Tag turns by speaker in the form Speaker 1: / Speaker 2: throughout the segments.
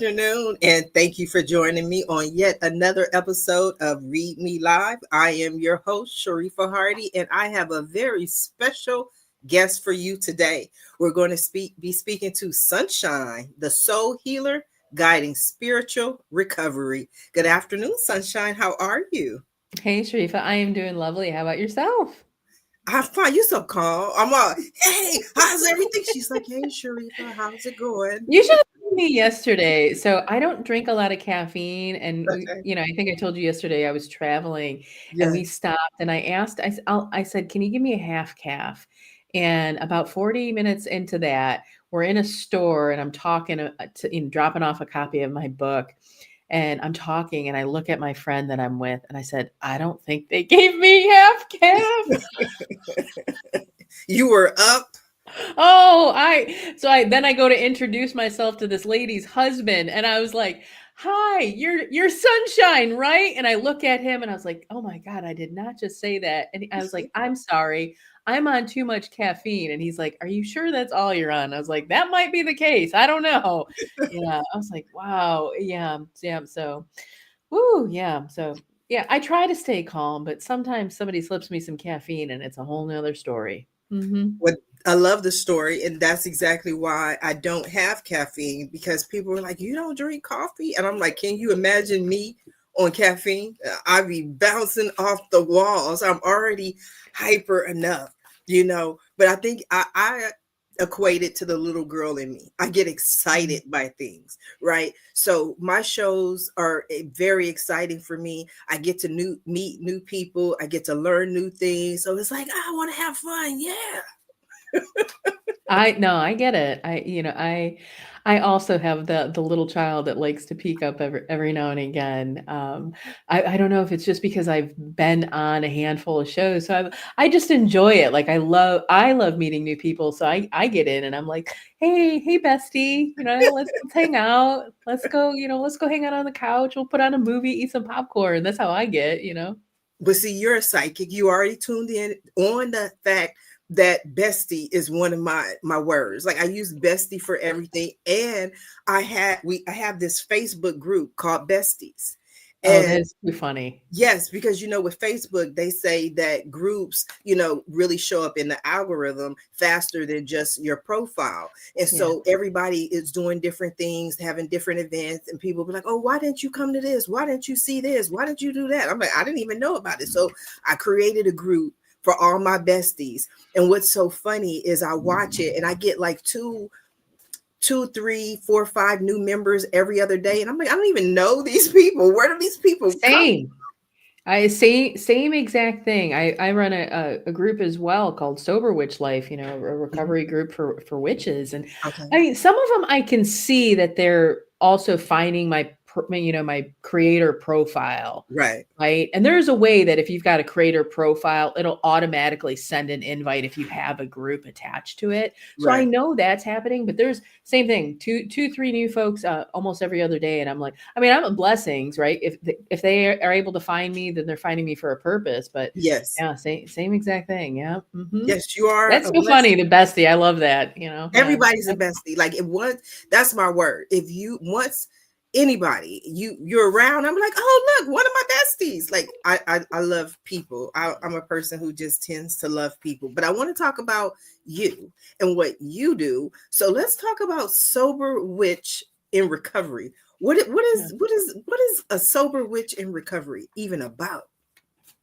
Speaker 1: afternoon, and thank you for joining me on yet another episode of Read Me Live. I am your host, Sharifa Hardy, and I have a very special guest for you today. We're going to be speaking to Sunshine, the soul healer guiding spiritual recovery. Good afternoon, Sunshine. How are you?
Speaker 2: Hey, Sharifa, I am doing lovely. How about yourself?
Speaker 1: I find you so calm. I'm all, hey, how's everything? She's like, hey, Sharifa, how's it going?
Speaker 2: You should have seen me yesterday. So I don't drink a lot of caffeine. And,
Speaker 1: Okay.
Speaker 2: I think I told you yesterday I was traveling and we
Speaker 1: Yes.
Speaker 2: stopped and I asked, I said, can you give me a half calf? And about 40 minutes into that, we're in a store and I'm talking dropping off a copy of my book. And I'm talking and I look at my friend that I'm with and I said, I don't think they gave me half calf.
Speaker 1: You were up.
Speaker 2: Oh, then I go to introduce myself to this lady's husband and I was like, "Hi, you're Sunshine, right?" And I look at him and I was like, "Oh my God, I did not just say that." And I was like, "I'm sorry. I'm on too much caffeine." And he's like, "Are you sure that's all you're on?" I was like, "That might be the case. I don't know." Yeah, I was like, "Wow. Yeah, yeah." So, woo, yeah. So, yeah, I try to stay calm, but sometimes somebody slips me some caffeine and it's a whole nother story. Mhm.
Speaker 1: What I love the story, and that's exactly why I don't have caffeine because people are like, "You don't drink coffee," and I'm like, "Can you imagine me on caffeine? I be bouncing off the walls. I'm already hyper enough. But I think I equate it to the little girl in me. I get
Speaker 2: Mhm.
Speaker 1: excited by things, right? So my shows are very exciting for me. I get to meet new people. I get to learn new things. So it's like I want to have fun. Yeah.
Speaker 2: I get it. I also have the little child that likes to peek up every now and again. I don't know if it's just because I've been on a handful of shows, so I just enjoy it. Like I love meeting new people, so I get in and I'm like, hey bestie, let's hang out. Let's go hang out on the couch. We'll put on a movie, eat some popcorn. That's how I get.
Speaker 1: But see, you're a psychic. You already tuned in on the fact that bestie is one of my words. Like I use bestie for everything. And I have this Facebook group called Besties.
Speaker 2: Oh,
Speaker 1: And
Speaker 2: that's too funny.
Speaker 1: yes, because with Facebook, they say that groups, really show up in the algorithm faster than just your profile. And
Speaker 2: Yeah.
Speaker 1: so everybody is doing different things, having different events, and people be like, "Oh, why didn't you come to this? Why didn't you see this? Why didn't you do that?" I'm like, I didn't even know about it. So I created a group for all my besties. And what's so funny is I watch it and I get like two, three, four, five new members every other day. And I'm like, I don't even know these people. Where do these people come?
Speaker 2: Same. I say same exact thing. I run a group as well called Sober Witch Life, a
Speaker 1: Mhm.
Speaker 2: recovery group for witches. And
Speaker 1: Okay.
Speaker 2: I mean, some of them I can see that they're also finding my creator profile,
Speaker 1: Right.
Speaker 2: right? And there's a way that if you've got a creator profile, it'll automatically send an invite if you have a group attached to it. So I
Speaker 1: Right.
Speaker 2: know that's happening, but there's same thing, three new folks almost every other day, and I'm like, I mean, I'm a blessings, right? If they are able to find me, then they're finding me for a purpose. But
Speaker 1: Yes.
Speaker 2: yeah, same exact thing. Yeah.
Speaker 1: Yes, you are
Speaker 2: That's
Speaker 1: a
Speaker 2: so funny.
Speaker 1: blessing.
Speaker 2: The bestie, I love that. Yeah.
Speaker 1: Everybody's a bestie. Like it was, that's my word. If you once anybody you're around, I'm like, oh look, one of my besties. Like I love people. I'm a person who just tends to love people. But I want to talk about you and what you do. So let's talk about sober witch in recovery.
Speaker 2: Yeah.
Speaker 1: What is a sober witch in recovery even about?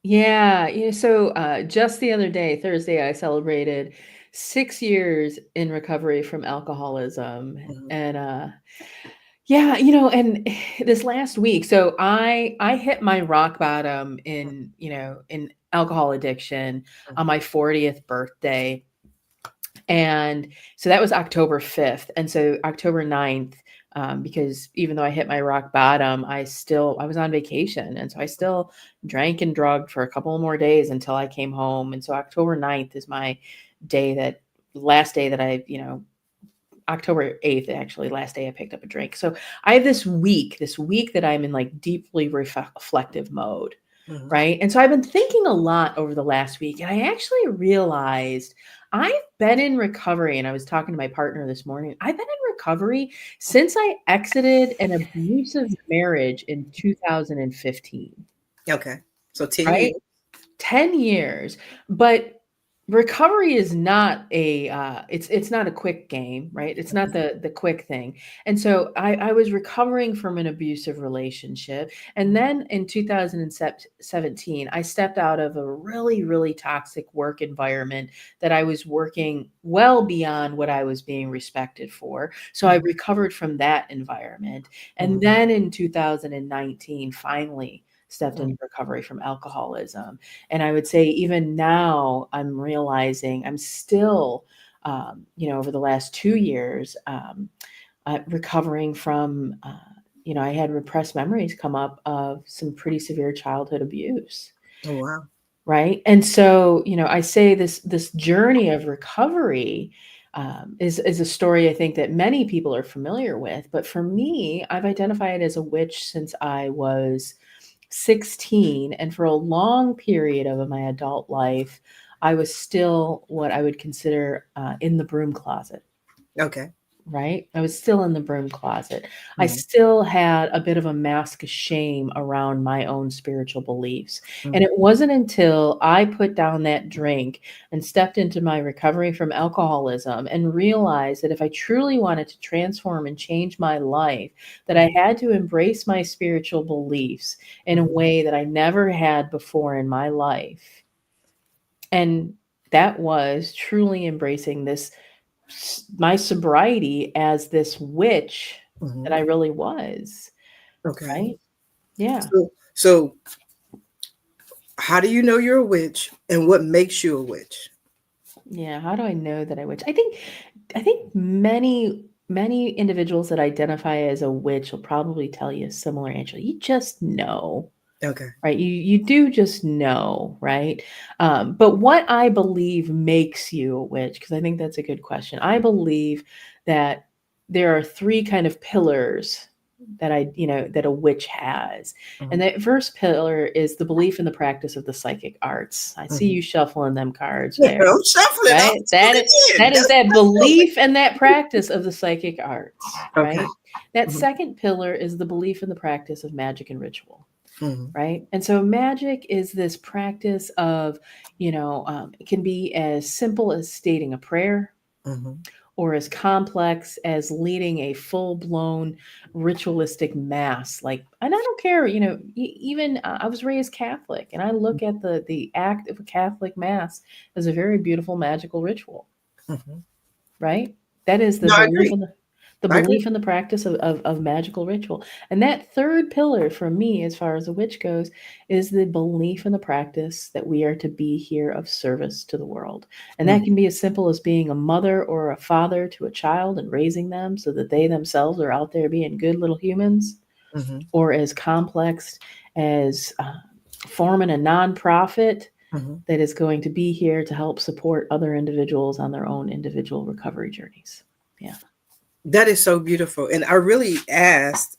Speaker 2: Yeah, so just the other day, Thursday, I celebrated 6 years in recovery from alcoholism.
Speaker 1: Mhm.
Speaker 2: And yeah, and this last week, so I hit my rock bottom in alcohol addiction on my 40th birthday. And so that was October 5th. And so October 9th, because even though I hit my rock bottom, I was on vacation. And so I still drank and drugged for a couple more days until I came home. And so October 9th is my last day that October 8th, actually, last day I picked up a drink. So I have this week that I'm in like deeply reflective mode.
Speaker 1: Mhm.
Speaker 2: Right. And so I've been thinking a lot over the last week, and I actually realized I've been in recovery. And I was talking to my partner this morning. I've been in recovery since I exited an abusive marriage in 2015.
Speaker 1: Okay. So 10
Speaker 2: Right?
Speaker 1: years.
Speaker 2: 10 years. But recovery is not a it's not a quick game, right? It's not the quick thing. And so I was recovering from an abusive relationship. And then in 2017, I stepped out of a really, really toxic work environment that I was working well beyond what I was being respected for. So I recovered from that environment. And then in 2019, finally stepped into recovery from alcoholism. And I would say even now I'm realizing I'm still, over the last 2 years, recovering from, I had repressed memories come up of some pretty severe childhood abuse.
Speaker 1: Oh, wow.
Speaker 2: Right. And so, I say this journey of recovery is a story I think that many people are familiar with. But for me, I've identified as a witch since I was 16, and for a long period of my adult life, I was still what I would consider in the broom closet.
Speaker 1: Okay.
Speaker 2: Right? I was still in the broom closet. I still had a bit of a mask of shame around my own spiritual beliefs. And it wasn't until I put down that drink and stepped into my recovery from alcoholism and realized that if I truly wanted to transform and change my life, that I had to embrace my spiritual beliefs in a way that I never had before in my life. And that was truly embracing my sobriety as this witch that I really was.
Speaker 1: Okay.
Speaker 2: Right? Yeah.
Speaker 1: So how do you know you're a witch, and what makes you a witch?
Speaker 2: Yeah. How do I know that I witch? I think many individuals that identify as a witch will probably tell you a similar answer. You just know.
Speaker 1: Okay.
Speaker 2: Right? You do just know, right? But what I believe makes you a witch, because I think that's a good question. I believe that there are 3 kind of pillars that that a witch has. And that first pillar is the belief in the practice of the psychic arts. I see you shuffling them cards
Speaker 1: Yeah,
Speaker 2: there.
Speaker 1: I'm shuffling.
Speaker 2: Right? That is that belief and that practice of the psychic arts, right?
Speaker 1: Okay.
Speaker 2: That second pillar is the belief in the practice of magic and ritual.
Speaker 1: Mm-hmm.
Speaker 2: Right. And so magic is this practice of, it can be as simple as stating a prayer or as complex as leading a full blown ritualistic mass. And I don't care, even I was raised Catholic, and I look at the act of a Catholic mass as a very beautiful magical ritual. Right. That is the
Speaker 1: No, I
Speaker 2: belief
Speaker 1: agree.
Speaker 2: in the
Speaker 1: I agree.
Speaker 2: belief in the practice of magical ritual. And that third pillar for me, as far as a witch goes, is the belief in the practice that we are to be here of service to the world. And that can be as simple as being a mother or a father to a child and raising them so that they themselves are out there being good little humans, or as complex as forming a nonprofit that is going to be here to help support other individuals on their own individual recovery journeys. Yeah.
Speaker 1: That is so beautiful. And I really asked,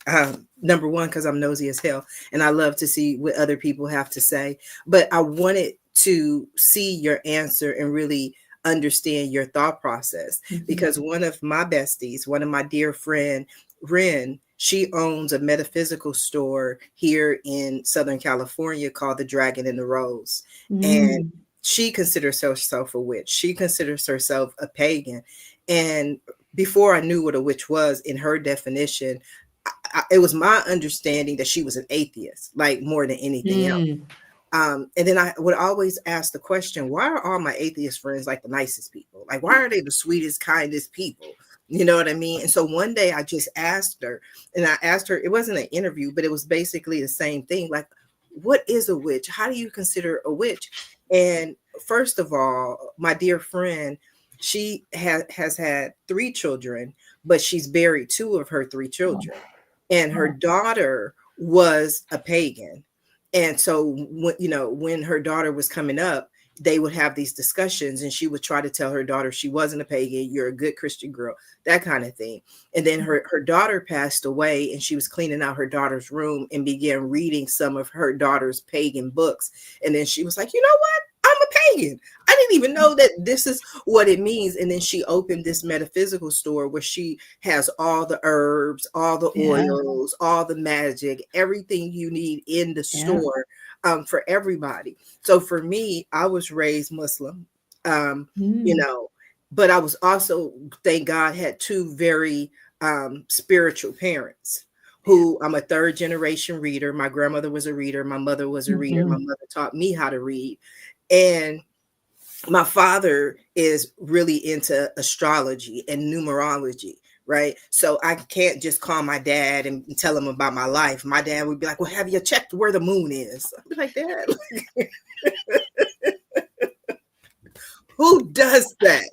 Speaker 1: number one, because I'm nosy as hell, and I love to see what other people have to say. But I wanted to see your answer and really understand your thought process. Because one of my besties, one of my dear friend, Ren, she owns a metaphysical store here in Southern California called The Dragon and the Rose. And she considers herself a witch. She considers herself a pagan. And before I knew what a witch was, in her definition, it was my understanding that she was an atheist, like more than anything else. And then I would always ask the question, why are all my atheist friends like the nicest people? Like, why are they the sweetest, kindest people? You know what I mean? And so one day I just asked her, and I asked her, it wasn't an interview, but it was basically the same thing. Like, what is a witch? How do you consider a witch? And first of all, my dear friend, she has had 3 children, but she's buried 2 of her 3 children. And her daughter was a pagan. And so, when her daughter was coming up, they would have these discussions, and she would try to tell her daughter she wasn't a pagan, you're a good Christian girl, that kind of thing. And then her daughter passed away, and she was cleaning out her daughter's room and began reading some of her daughter's pagan books. And then she was like, you know what? I'm a pagan. I didn't even know that this is what it means. And then she opened this metaphysical store where she has all the herbs, all the
Speaker 2: Yeah.
Speaker 1: oils, all the magic, everything you need in the
Speaker 2: Yeah.
Speaker 1: store, for everybody. So for me, I was raised Muslim, you know, but I was also, thank God, had two very spiritual parents who, I'm a third generation reader. My grandmother was a reader. My mother was a reader. My mother taught me how to read. And my father is really into astrology and numerology, right? So I can't just call my dad and tell him about my life. My dad would be like, well, have you checked where the moon is? I'd be like, Dad, who does that?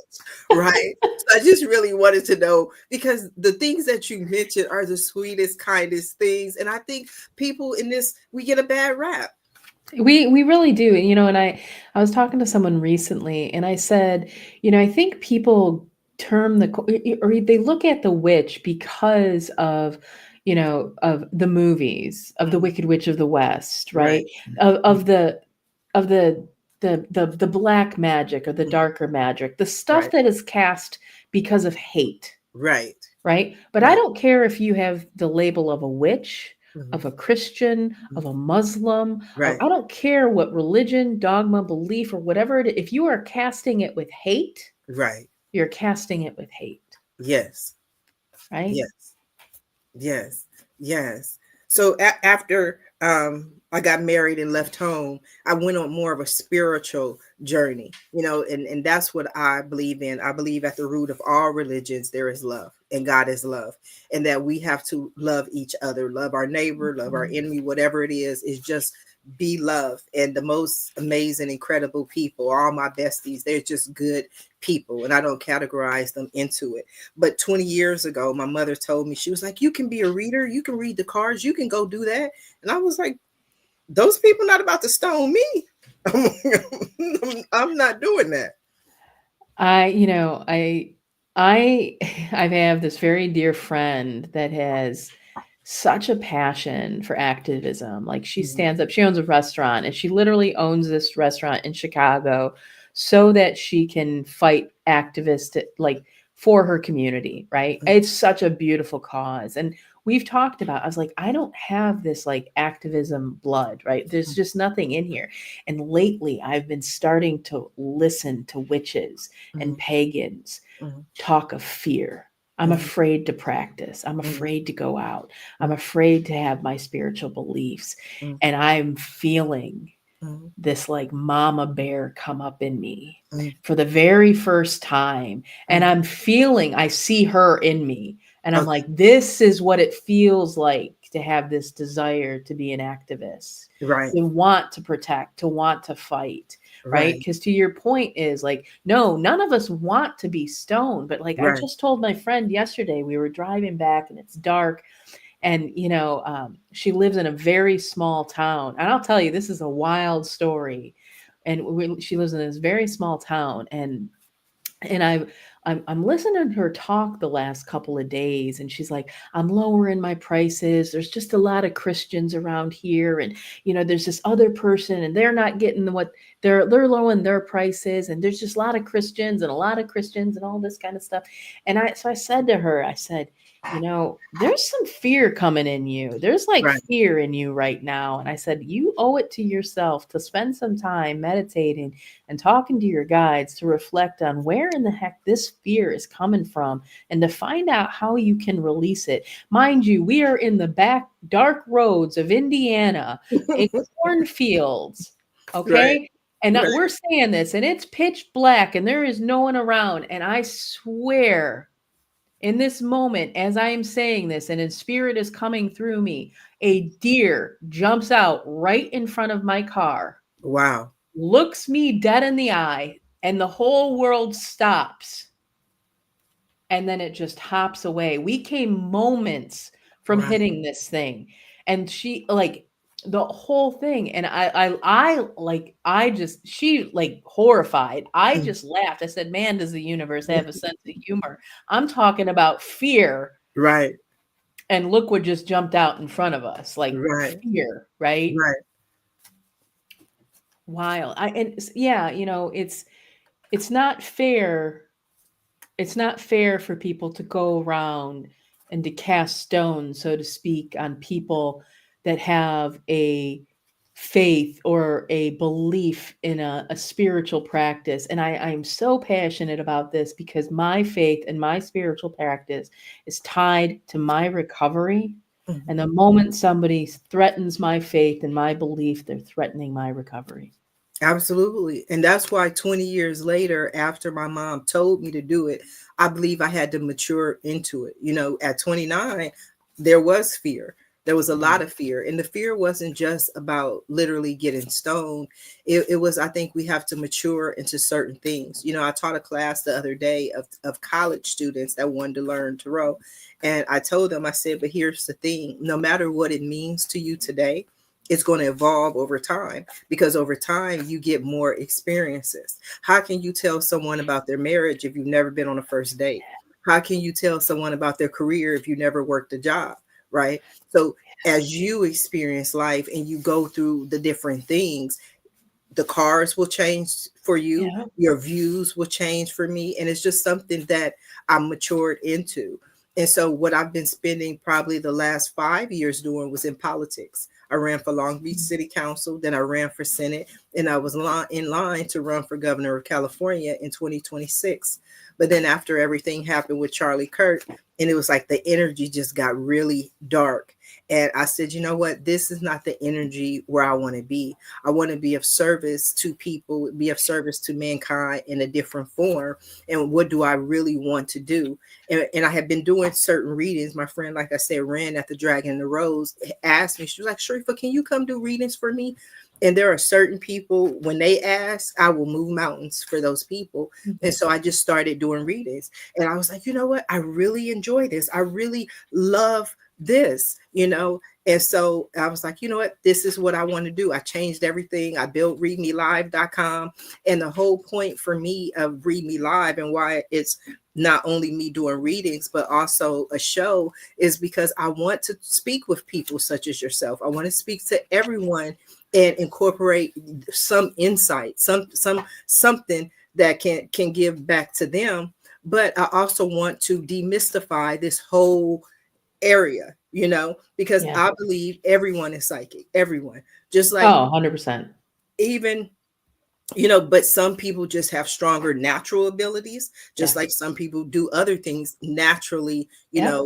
Speaker 1: Right. So I just really wanted to know, because the things that you mentioned are the sweetest, kindest things. And I think people in this, we get a bad rap.
Speaker 2: We really do. You know, and I was talking to someone recently and I said, you know, I think people term or they look at the witch because of, you know, of the movies, of the Wicked Witch of the West, right? Of the black magic or the darker magic, the stuff that is cast because of hate.
Speaker 1: Right.
Speaker 2: Right. But I don't care if you have the label of a witch, of a Christian, of a Muslim. I don't care what religion, dogma, belief, or whatever it is. If you are casting it with hate, you're casting it with hate.
Speaker 1: Yes.
Speaker 2: Right.
Speaker 1: Yes. Yes. Yes. So after I got married and left home, I went on more of a spiritual journey, you know, and that's what I believe in. I believe at the root of all religions, there is love, and God is love, and that we have to love each other, love our neighbor, love our enemy, whatever it is just be love. And the most amazing, incredible people, all my besties, they're just good people, and I don't categorize them into it. But 20 years ago, my mother told me, she was like, you can be a reader, you can read the cards, you can go do that. And I was like, those people not about to stone me. I'm not doing that.
Speaker 2: I have this very dear friend that has such a passion for activism. Like she stands up, she owns a restaurant and she literally owns this restaurant in Chicago so that she can fight activists like for her community, right? It's such a beautiful cause. And we've talked about, I was like, I don't have this like activism blood, right? There's just nothing in here. And lately I've been starting to listen to witches and pagans talk of fear. I'm afraid to practice. I'm afraid to go out. I'm afraid to have my spiritual beliefs. And I'm feeling this like mama bear come up in me for the very first time. And I'm feeling, I see her in me. And I'm like, this is what it feels like to have this desire to be an activist, to want to protect, to want to fight. Right. Because to your point is like, no, none of us want to be stoned. But like I just told my friend yesterday, we were driving back and it's dark. And, you know, she lives in a very small town. And I'll tell you, this is a wild story. And she lives in this very small town. And I'm listening to her talk the last couple of days, and she's like, I'm lowering my prices. There's just a lot of Christians around here, and you know, there's this other person, and they're not getting what they're lowering their prices, and there's just a lot of Christians and all this kind of stuff. And I said to her, I said, you know, there's some fear coming in you. There's like fear in you right now. And I said, you owe it to yourself to spend some time meditating and talking to your guides to reflect on where in the heck this fear is coming from and to find out how you can release it. Mind you, we are in the back dark roads of Indiana in cornfields. Okay. And we're saying this and it's pitch black and there is no one around. And I swear, in this moment, as I am saying this and in spirit is coming through me, a deer jumps out right in front of my car.
Speaker 1: Wow.
Speaker 2: Looks me dead in the eye, and the whole world stops. And then it just hops away. We came moments from hitting this thing. And she like the whole thing. And she like horrified. I just laughed. I said, man, does the universe have a sense of humor? I'm talking about fear.
Speaker 1: Right.
Speaker 2: And look what just jumped out in front of us. Like fear, right?
Speaker 1: Right.
Speaker 2: Wild. Yeah, it's not fair. It's not fair for people to go around and to cast stones, so to speak, on people that have a faith or a belief in a spiritual practice. And I'm so passionate about this because my faith and my spiritual practice is tied to my recovery.
Speaker 1: Mhm.
Speaker 2: And the moment somebody threatens my faith and my belief, they're threatening my recovery.
Speaker 1: Absolutely. And that's why 20 years later, after my mom told me to do it, I believe I had to mature into it. At 29, there was fear. There was a lot
Speaker 2: Mhm.
Speaker 1: of fear. And the fear wasn't just about literally getting stoned. It was, I think we have to mature into certain things. I taught a class the other day of college students that wanted to learn tarot. And I told them, I said, but here's the thing, no matter what it means to you today, it's going to evolve over time, because over time you get more experiences. How can you tell someone about their marriage if you've never been on a first date? How can you tell someone about their career if you never worked a job, right? So as you experience life and you go through the different things, the cars will change for you,
Speaker 2: Yeah.
Speaker 1: your views will change for me, and it's just something that I'm matured into. And so what I've been spending probably the last 5 years doing was in politics. I ran for Long Beach City Council, then I ran for Senate, and I was in line to run for governor of California in 2026. But then after everything happened with Charlie Kirk, and it was like the energy just got really dark, and I said, you know what, this is not the energy where I want to be. I want to be of service to people, be of service to mankind in a different form. And what do I really want to do? And I have been doing certain readings. My friend, like I said, ran at the Dragon and the Rose, asked me, she was like, Sharifa, can you come do readings for me? And there are certain people, when they ask, I will move mountains for those people. And so I just started doing readings. And I was like, you know what? I really enjoy this. I really love this. And so I was like, you know what? This is what I want to do. I changed everything. I built readmelive.com. And the whole point for me of Read Me Live and why it's not only me doing readings, but also a show, is because I want to speak with people such as yourself. I want to speak to everyone and incorporate some insight, something that can give back to them. But I also want to demystify this whole area, because
Speaker 2: Yeah.
Speaker 1: I believe everyone is psychic, everyone. Just like
Speaker 2: Oh, 100%.
Speaker 1: even but some people just have stronger natural abilities, just
Speaker 2: Yeah.
Speaker 1: like some people do other things naturally,
Speaker 2: Yep.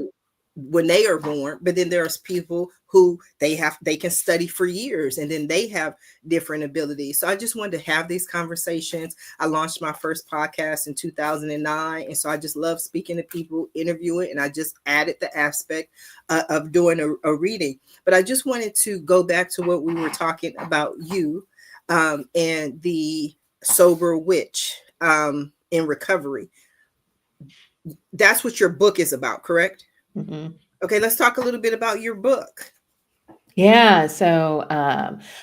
Speaker 1: when they are born. But then there's people who they can study for years, and then they have different abilities. So I just wanted to have these conversations. I launched my first podcast in 2009, and so I just love speaking to people, interviewing, and I just added the aspect of doing a reading. But I just wanted to go back to what we were talking about, you and the sober witch in recovery. That's what your book is about, correct?
Speaker 2: Mhm.
Speaker 1: Okay, let's talk a little bit about your book.
Speaker 2: Yeah, so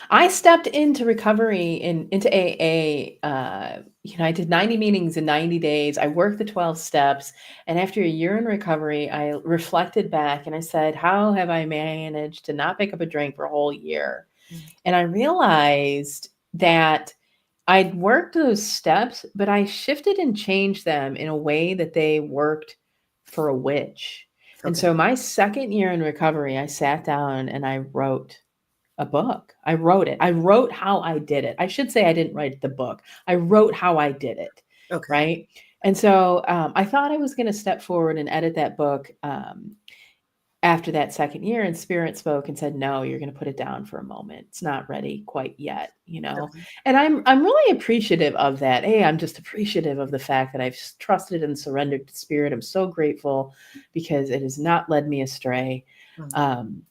Speaker 2: I stepped into recovery into AA. I did 90 meetings in 90 days. I worked the 12 steps, and after a year in recovery, I reflected back and I said, "How have I managed to not pick up a drink for a whole year?" And I realized that I'd worked those steps, but I shifted and changed them in a way that they worked for a witch. And
Speaker 1: Okay.
Speaker 2: so my second year in recovery, I sat down and I wrote a book. I wrote it. I wrote how I did it. I should say I didn't write the book. I wrote how I did it.
Speaker 1: Okay.
Speaker 2: Right. And so I thought I was going to step forward and edit that book after that second year, and spirit spoke and said, no, you're going to put it down for a moment. It's not ready quite yet.
Speaker 1: Okay.
Speaker 2: And I'm really appreciative of that. Hey, I'm just appreciative of the fact that I've trusted and surrendered to spirit. I'm so grateful because it has not led me astray.
Speaker 1: Mhm.
Speaker 2: um,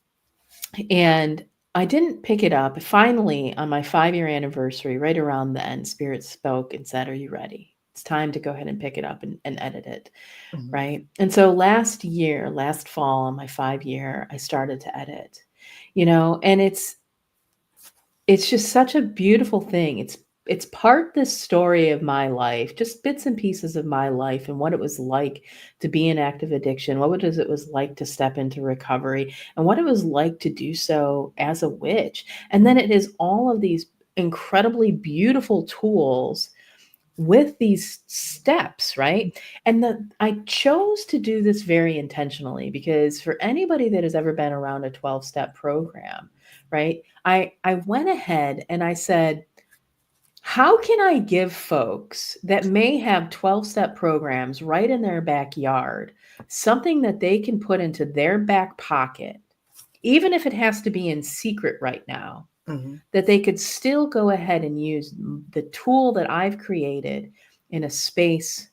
Speaker 2: and I didn't pick it up. Finally, on my 5-year anniversary, right around then, spirit spoke and said, are you ready? It's time to go ahead and pick it up and edit it.
Speaker 1: Mhm.
Speaker 2: Right. And so last fall, on my 5-year, I started to edit, and it's just such a beautiful thing. It's part this story of my life, just bits and pieces of my life and what it was like to be in active addiction, it was like to step into recovery, and what it was like to do so as a witch. And then it is all of these incredibly beautiful tools with these steps, right? And I chose to do this very intentionally because for anybody that has ever been around a 12-step program, right? I went ahead and I said, how can I give folks that may have 12-step programs right in their backyard something that they can put into their back pocket, even if it has to be in secret right now, that they could still go ahead and use the tool that I've created in a space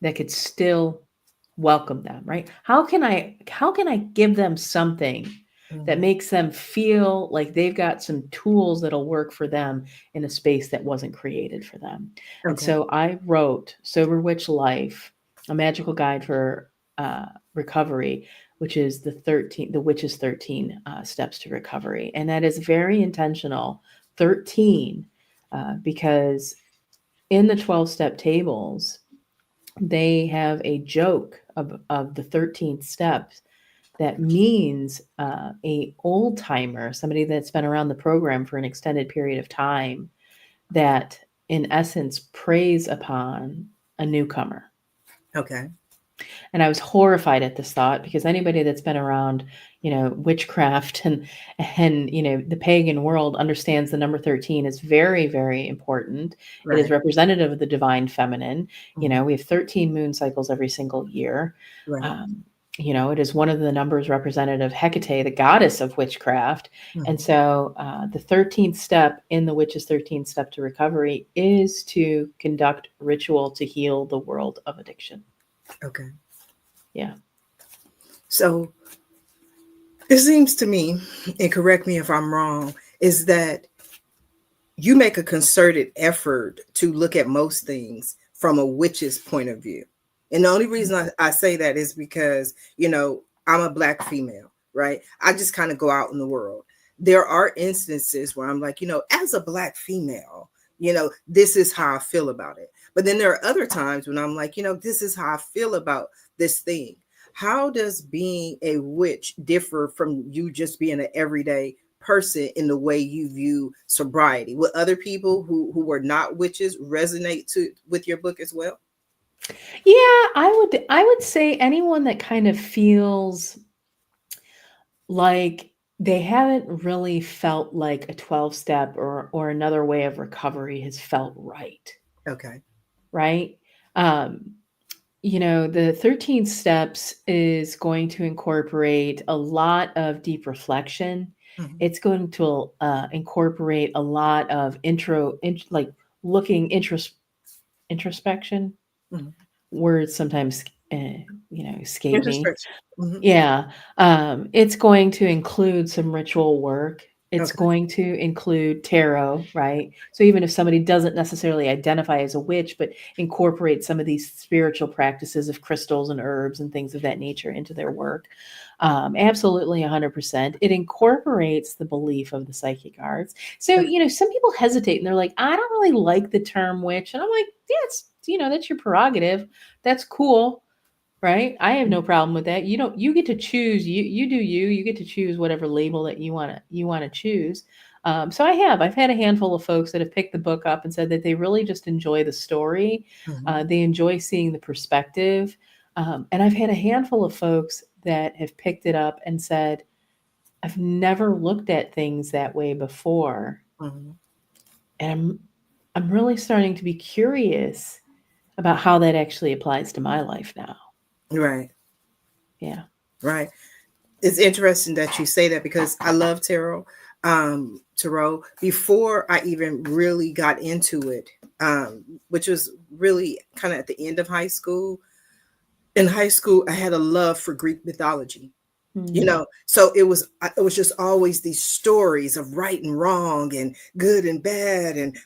Speaker 2: that could still welcome them, right? How can I give them something that makes them feel like they've got some tools that'll work for them in a space that wasn't created for them? And so I wrote Sober Witch Life, a magical guide for recovery, which is the Witch's 13 steps to recovery. And that is very intentional, 13, because in the 12-step tables, they have a joke of the 13th steps that means a old timer, somebody that's been around the program for an extended period of time, that in essence preys upon a newcomer.
Speaker 1: Okay.
Speaker 2: And I was horrified at this thought because anybody that's been around, witchcraft and the pagan world understands the number 13 is very, very important. Right. It is representative of the divine feminine. We have 13 moon cycles every single year. Right. It is one of the numbers representative of Hecate, the goddess of witchcraft. And so the 13th step in the Witch's 13th step to recovery is to conduct ritual to heal the world of addiction.
Speaker 1: Okay.
Speaker 2: Yeah.
Speaker 1: So it seems to me, and correct me if I'm wrong, is that you make a concerted effort to look at most things from a witch's point of view. And the only reason I say that is because, I'm a Black female, right? I just kind of go out in the world. There are instances where I'm like, as a Black female, this is how I feel about it. But then there are other times when I'm like, this is how I feel about this thing. How does being a witch differ from you just being an everyday person in the way you view sobriety? Would other people who were not witches resonate with your book as well?
Speaker 2: Yeah, I would say anyone that kind of feels like they haven't really felt like a 12-step or another way of recovery has felt right.
Speaker 1: Okay.
Speaker 2: Right? The 13 steps is going to incorporate a lot of deep reflection. It's going to incorporate a lot of introspection. Words sometimes, escape me. Yeah. It's going to include some ritual work. It's going to include tarot, right? So even if somebody doesn't necessarily identify as a witch, but incorporate some of these spiritual practices of crystals and herbs and things of that nature into their work, absolutely 100%. It incorporates the belief of the psychic arts. So, some people hesitate and they're like, I don't really like the term witch. And I'm like, yeah, it's, that's your prerogative. That's cool. Right? I have no problem with that. You get to choose, you do you get to choose whatever label that you want to choose. So I've had a handful of folks that have picked the book up and said that they really just enjoy the story. They enjoy seeing the perspective. And I've had a handful of folks that have picked it up and said, I've never looked at things that way before. And I'm really starting to be curious about how that actually applies to my life now.
Speaker 1: Right.
Speaker 2: Yeah.
Speaker 1: Right. It's interesting that you say that because I love tarot. Before I even really got into it, which was really kind of at the end of high school. In high school, I had a love for Greek mythology. So it was just always these stories of right and wrong and good and bad, and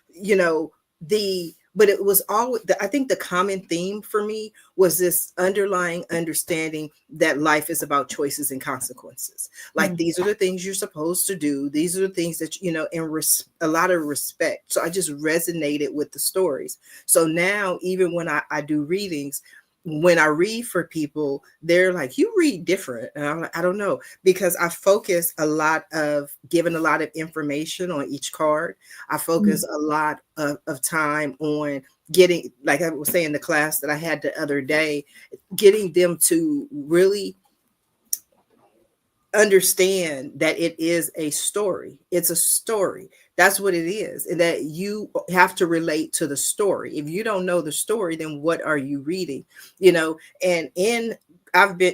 Speaker 1: but it was always, I think the common theme for me was this underlying understanding that life is about choices and consequences. Like these are the things you're supposed to do. These are the things that, in a lot of respect. So I just resonated with the stories. So now, even when I do readings, when I read for people, they're like, you read different. And I'm like, I don't know, because I focus a lot of giving a lot of information on each card. I focus a lot of time on getting, like I was saying, the class that I had the other day, getting them to really understand that it is a story. It's a story. That's what it is. And that you have to relate to the story. If you don't know the story, then what are you reading? You know, and I've been,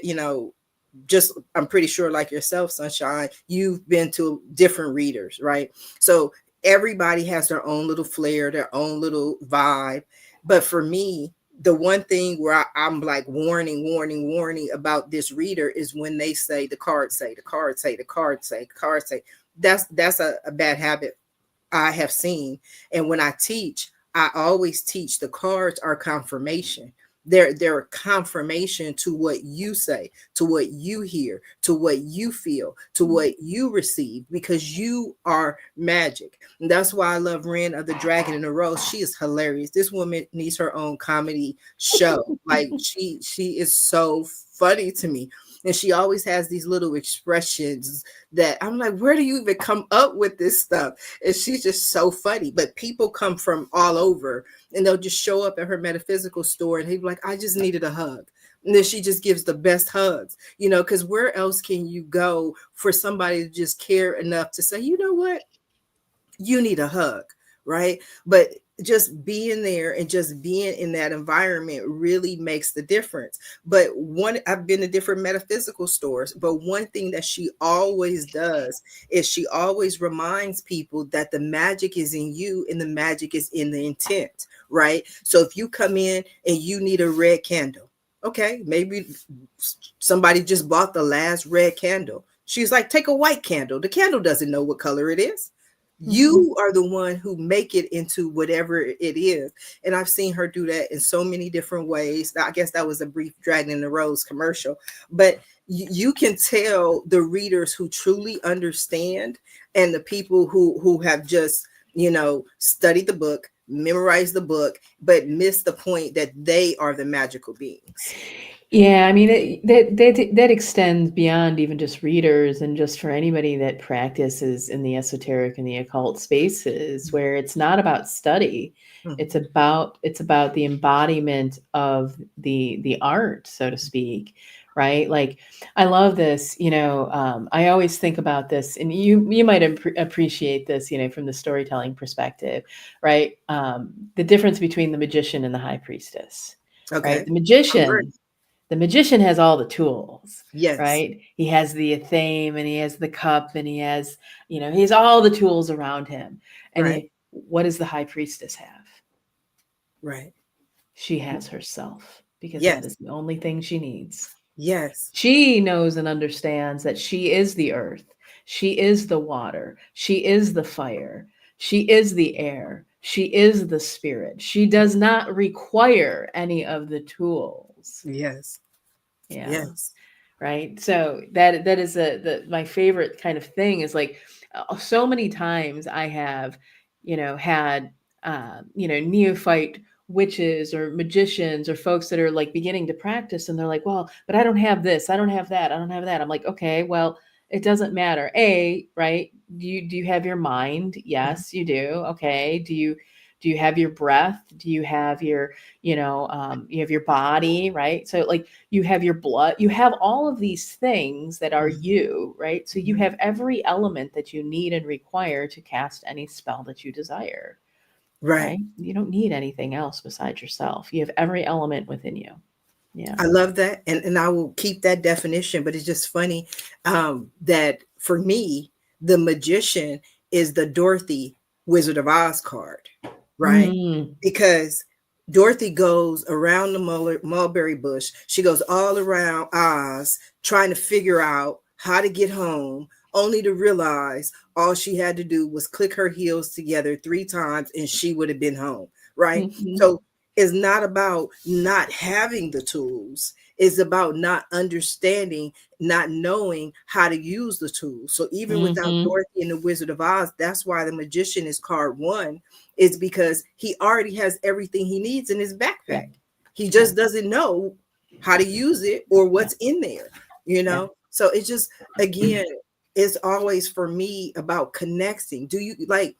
Speaker 1: just, I'm pretty sure like yourself, Sunshine, you've been to different readers, right? So everybody has their own little flair, their own little vibe. But for me, the one thing where I'm like warning about this reader is when they say the cards say, the cards say, the cards say, the cards say. That's a bad habit I have seen. And when I teach, I always teach the cards are confirmation. They're a confirmation to what you say, to what you hear, to what you feel, to what you receive, because you are magic. And that's why I love Ren of the Dragon and the Rose. She is hilarious. This woman needs her own comedy show. Like she is so funny to me. And she always has these little expressions that I'm like, where do you even come up with this stuff? And she's just so funny. But people come from all over, and they'll just show up at her metaphysical store, and he'd be like, I just needed a hug. And then she just gives the best hugs, because where else can you go for somebody to just care enough to say, you know what? You need a hug, right? But just being there and just being in that environment really makes the difference. But I've been to different metaphysical stores, but one thing that she always does is she always reminds people that the magic is in you and the magic is in the intent, right? So if you come in and you need a red candle, okay, maybe somebody just bought the last red candle. She's like, take a white candle. The candle doesn't know what color it is. You are the one who make it into whatever it is. And I've seen her do that in so many different ways. I guess that was a brief Dragon and the Rose commercial, but you can tell the readers who truly understand and the people who have just, studied the book, memorized the book, but miss the point that they are the magical beings.
Speaker 2: Yeah, I mean, that extends beyond even just readers, and just for anybody that practices in the esoteric and the occult spaces, where it's not about study. It's about the embodiment of the art, so to speak, right? Like, I love this, I always think about this, and you might appreciate this, from the storytelling perspective, right? The difference between the magician and the high priestess,
Speaker 1: Okay.
Speaker 2: right? The magician has all the tools,
Speaker 1: yes,
Speaker 2: right? He has the athame, and he has the cup, and he has, he has all the tools around him. And
Speaker 1: right,
Speaker 2: what does the high priestess have?
Speaker 1: right.
Speaker 2: She has herself, because that
Speaker 1: Yes,
Speaker 2: is the only thing she needs.
Speaker 1: yes,
Speaker 2: She knows and understands that she is the earth. She is the water. She is the fire. She is the air. She is the spirit. She does not require any of the tools.
Speaker 1: yes,
Speaker 2: Yeah.
Speaker 1: yes.
Speaker 2: Right. So that is my favorite kind of thing is like, so many times I have, had, neophyte witches or magicians or folks that are like beginning to practice, and they're like, well, but I don't have this, I don't have that, I don't have that. I'm like, okay, well, it doesn't matter. Right? Do you have your mind? Yes, you do. Okay. Do you have your breath? Do you have your, you have your body, right? So like, you have your blood, you have all of these things that are you, right? So you have every element that you need and require to cast any spell that you desire, right? You don't need anything else besides yourself. You have every element within you. Yeah.
Speaker 1: I love that. And I will keep that definition, but it's just funny that for me, the magician is the Dorothy Wizard of Oz card, right? Because Dorothy goes around the mulberry bush. She goes all around Oz trying to figure out how to get home, only to realize all she had to do was click her heels together 3 times and she would have been home, right? So it's not about not having the tools. It's about not understanding, not knowing how to use the tools. So even without Dorothy and the Wizard of Oz, that's why the magician is card 1, is because he already has everything he needs in his backpack. He just doesn't know how to use it or what's in there, you know? So it's just, again, it's always for me about connecting. Do you like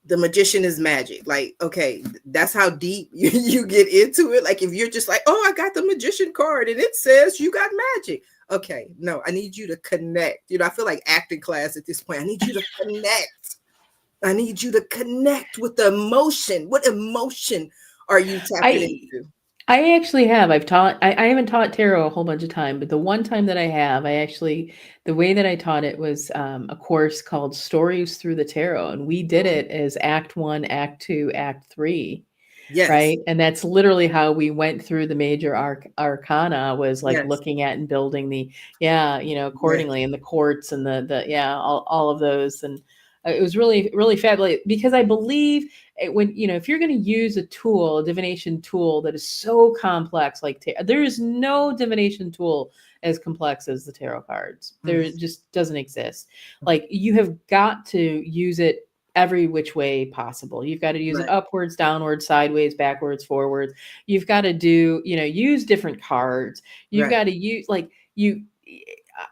Speaker 1: the magician is magic? Like, okay, that's how deep you get into it. Like, if you're just like, oh, I got the magician card and it says you got magic. Okay, no, I need you to connect. You know, I feel like acting class at this point. I need you to connect. I need you to connect with the emotion. What emotion are you tapping into?
Speaker 2: I actually have. I haven't taught tarot a whole bunch of time, but the one time that I have, the way that I taught it was a course called Stories Through the Tarot. And we did it as Act 1, Act 2, Act 3.
Speaker 1: Yes.
Speaker 2: Right. And that's literally how we went through the major arcana, was like
Speaker 1: Yes.
Speaker 2: looking at and building accordingly,
Speaker 1: Yes.
Speaker 2: and the courts and all of those. And it was really, really fabulous, because I believe if you're going to use a tool, a divination tool that is so complex, like there is no divination tool as complex as the tarot cards. There just doesn't exist. Like, you have got to use it every which way possible. You've got to use it upwards, downwards, sideways, backwards, forwards. You've got to use different cards. You've got to use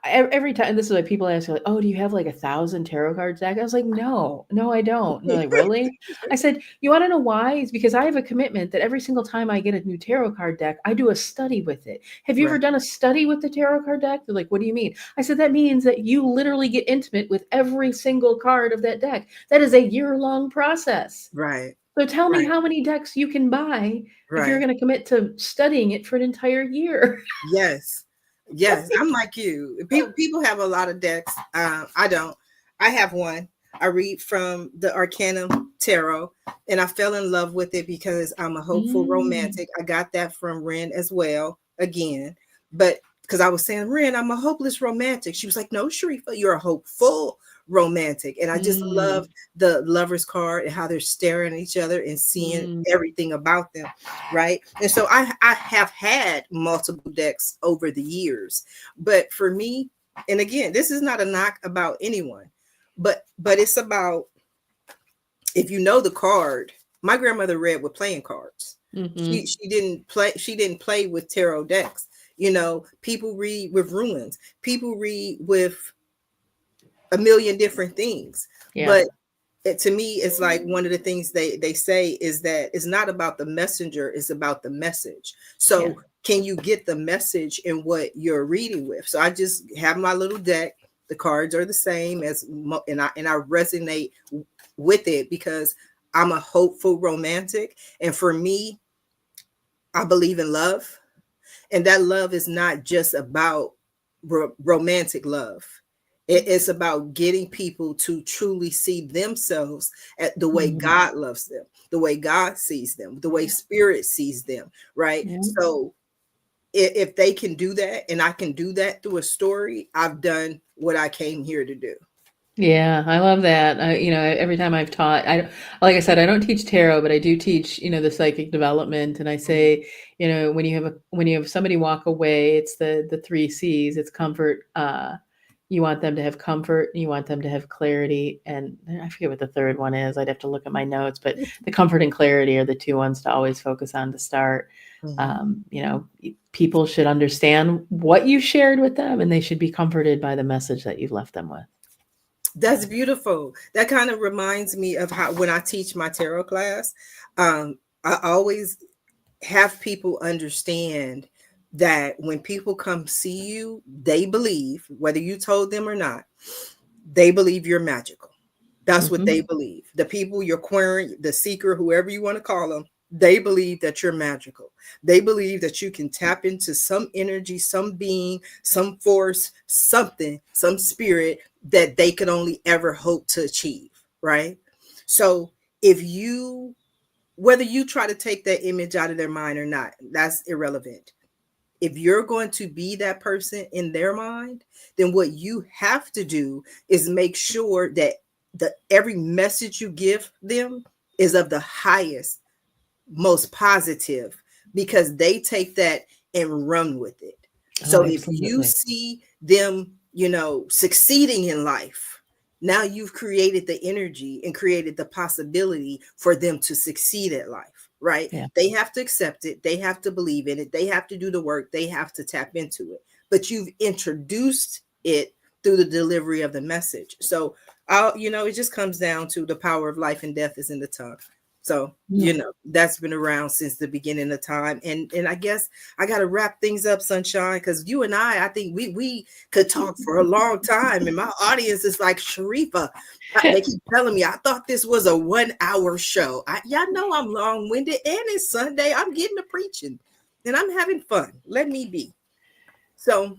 Speaker 2: every time. This is why people ask, like, oh, do you have like 1,000 tarot cards deck? I was like, no, I don't. And they're like, really? I said, you want to know why? It's because I have a commitment that every single time I get a new tarot card deck, I do a study with it. Have you ever done a study with the tarot card deck? They're like, what do you mean? I said, that means that you literally get intimate with every single card of that deck. That is a year-long process.
Speaker 1: Right.
Speaker 2: So tell me how many decks you can buy if you're going to commit to studying it for an entire year.
Speaker 1: Yes. Yes, I'm like you. People have a lot of decks. I don't. I have one. I read from the Arcanum Tarot, and I fell in love with it because I'm a hopeful romantic. I got that from Ren as well, again. But because I was saying, Ren, I'm a hopeless romantic. She was like, no, Sharifa, you're a hopeful romantic. And I just love the Lover's card and how they're staring at each other and seeing everything about them, right? And so I have had multiple decks over the years, but for me, and again, this is not a knock about anyone, but it's about, if you know the card. My grandmother read with playing cards. She didn't play with tarot decks. People read with runes. People read with a million different things. But to me, it's like one of the things they say is that it's not about the messenger, it's about the message. So can you get the message in what you're reading with? So I just have my little deck. The cards are the same and I resonate with it because I'm a hopeful romantic. And for me, I believe in love. And that love is not just about romantic love. It's about getting people to truly see themselves at the way God loves them, the way God sees them, the way Spirit sees them, right? So if they can do that, and I can do that through a story, I've done what I came here to do.
Speaker 2: Yeah, I love that. Every time I've taught, like I said, I don't teach tarot, but I do teach, the psychic development. And I say, when you have somebody walk away, it's the 3 C's. It's comfort. You want them to have comfort. You want them to have clarity. And I forget what the third one is. I'd have to look at my notes, but the comfort and clarity are the 2 ones to always focus on to start. People should understand what you shared with them, and they should be comforted by the message that you've left them with.
Speaker 1: That's beautiful. That kind of reminds me of how, when I teach my tarot class, I always have people understand that when people come see you, they believe, whether you told them or not, they believe you're magical. That's what they believe. The people you're querying, the seeker, whoever you want to call them, they believe that you're magical. They believe that you can tap into some energy, some being, some force, something, some spirit that they could only ever hope to achieve, right? So whether you try to take that image out of their mind or not, that's irrelevant. If you're going to be that person in their mind, then what you have to do is make sure that every message you give them is of the highest, most positive, because they take that and run with it. So if you see them, succeeding in life, now you've created the energy and created the possibility for them to succeed at life. right?
Speaker 2: Yeah.
Speaker 1: They have to accept it. They have to believe in it. They have to do the work. They have to tap into it. But you've introduced it through the delivery of the message. So, it just comes down to the power of life and death is in the tongue. So, that's been around since the beginning of time. And I guess I got to wrap things up, Sunshine, because you and I think we could talk for a long time. And my audience is like, Sharifa, they keep telling me, I thought this was a 1 hour show. Y'all know I'm long winded, and it's Sunday. I'm getting to preaching and I'm having fun. Let me be. So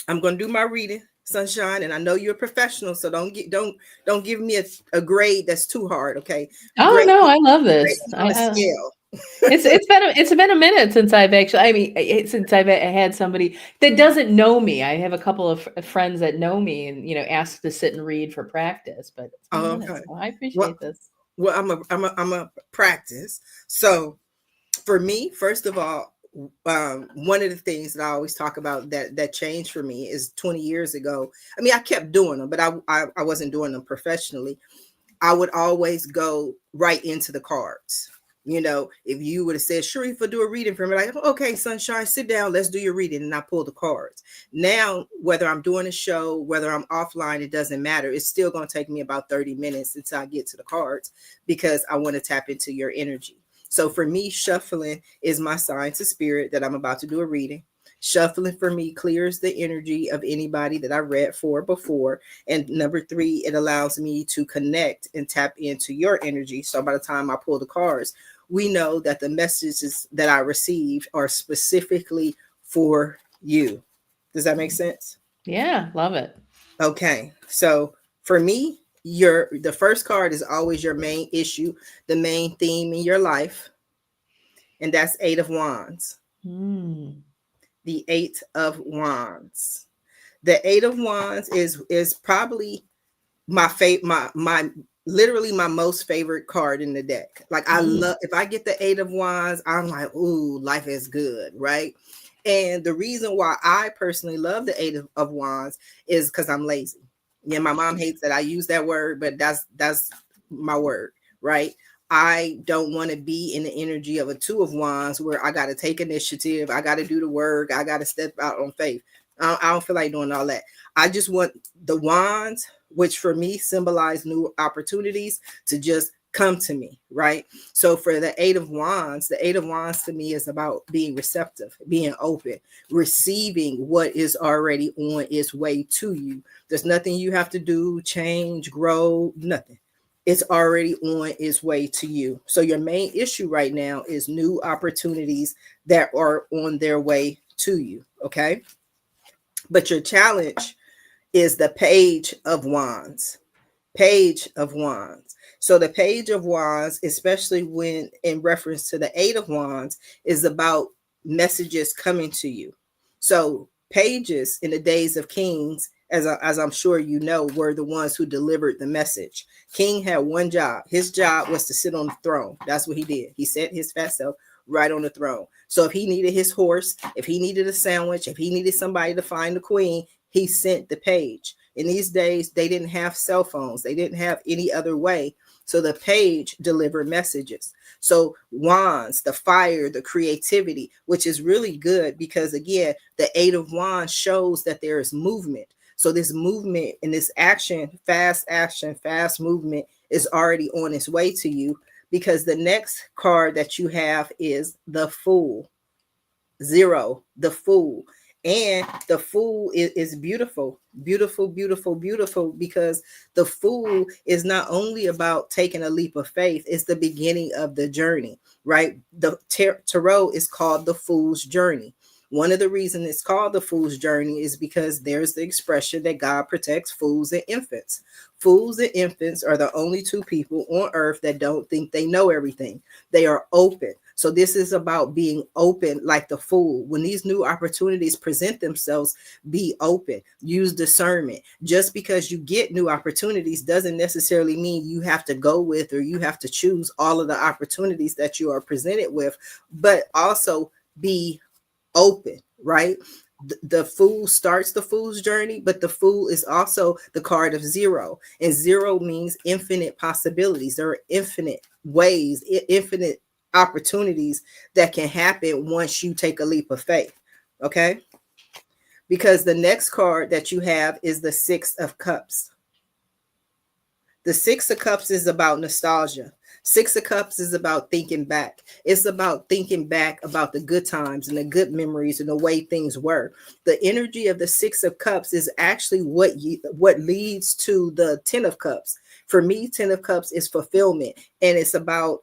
Speaker 1: I'm going to do my reading, Sunshine, and I know you're a professional, so don't give me a grade that's too hard, okay?
Speaker 2: Oh no, I love this.
Speaker 1: On a scale.
Speaker 2: It's been a minute since I've actually, since I've had somebody that doesn't know me. I have a couple of friends that know me and ask to sit and read for practice, but it's been a minute, so I appreciate this.
Speaker 1: Well, I'm a practice. So for me, first of all, one of the things that I always talk about that changed for me is 20 years ago. I mean, I kept doing them, but I wasn't doing them professionally. I would always go right into the cards. If you would have said, Sharifa, do a reading for me, like, okay, Sunshine, sit down, let's do your reading. And I pull the cards. Now, whether I'm doing a show, whether I'm offline, it doesn't matter. It's still going to take me about 30 minutes until I get to the cards because I want to tap into your energy. So for me, shuffling is my sign to spirit that I'm about to do a reading. Shuffling for me clears the energy of anybody that I read for before. And number 3, it allows me to connect and tap into your energy. So by the time I pull the cards, we know that the messages that I received are specifically for you. Does that make sense?
Speaker 2: Yeah, love it.
Speaker 1: Okay. So for me, the first card is always your main issue, the main theme in your life. And that's 8 of Wands. The 8 of Wands. The 8 of Wands is probably my literally my most favorite card in the deck. Like I love, if I get the 8 of Wands, I'm like, ooh, life is good, right? And the reason why I personally love the 8 of Wands is because I'm lazy. Yeah, my mom hates that I use that word, but that's my word, right? I don't want to be in the energy of a 2 of Wands where I got to take initiative. I got to do the work. I got to step out on faith. I don't feel like doing all that. I just want the Wands, which for me symbolize new opportunities, to just come to me, right? So for the 8 of Wands to me is about being receptive, being open, receiving what is already on its way to you. There's nothing you have to do, change, grow, nothing. It's already on its way to you. So your main issue right now is new opportunities that are on their way to you, okay? But your challenge is the Page of Wands. Page of Wands. So the Page of Wands, especially when in reference to the 8 of Wands, is about messages coming to you. So pages in the days of kings, as I'm sure you know, were the ones who delivered the message. King had one job. His job was to sit on the throne. That's what he did. He set his fat self right on the throne. So if he needed his horse, if he needed a sandwich, if he needed somebody to find the queen, he sent the page. In these days, they didn't have cell phones. They didn't have any other way. So the page delivered messages. So wands, the fire, the creativity, which is really good because, again, the 8 of Wands shows that there is movement. So this movement and this action, fast movement is already on its way to you, because the next card that you have is the Fool. 0, the Fool. And the Fool is beautiful, beautiful, beautiful, beautiful, because the Fool is not only about taking a leap of faith, it's the beginning of the journey, right? The tarot is called the Fool's Journey. One of the reasons it's called the Fool's Journey is because there's the expression that God protects fools and infants. Fools and infants are the only 2 people on earth that don't think they know everything. They are open. So this is about being open like the Fool. When these new opportunities present themselves, be open, use discernment. Just because you get new opportunities doesn't necessarily mean you have to go with or you have to choose all of the opportunities that you are presented with, but also be open, right? The Fool starts the Fool's journey, but the Fool is also the card of 0. And 0 means infinite possibilities. There are infinite ways, infinite opportunities that can happen once you take a leap of faith. Okay. Because the next card that you have is the Six of Cups. The Six of Cups is about nostalgia. Six of Cups is about thinking back. It's about thinking back about the good times and the good memories and the way things were. The energy of the Six of Cups is actually what leads to the Ten of Cups. For me, Ten of Cups is fulfillment, and it's about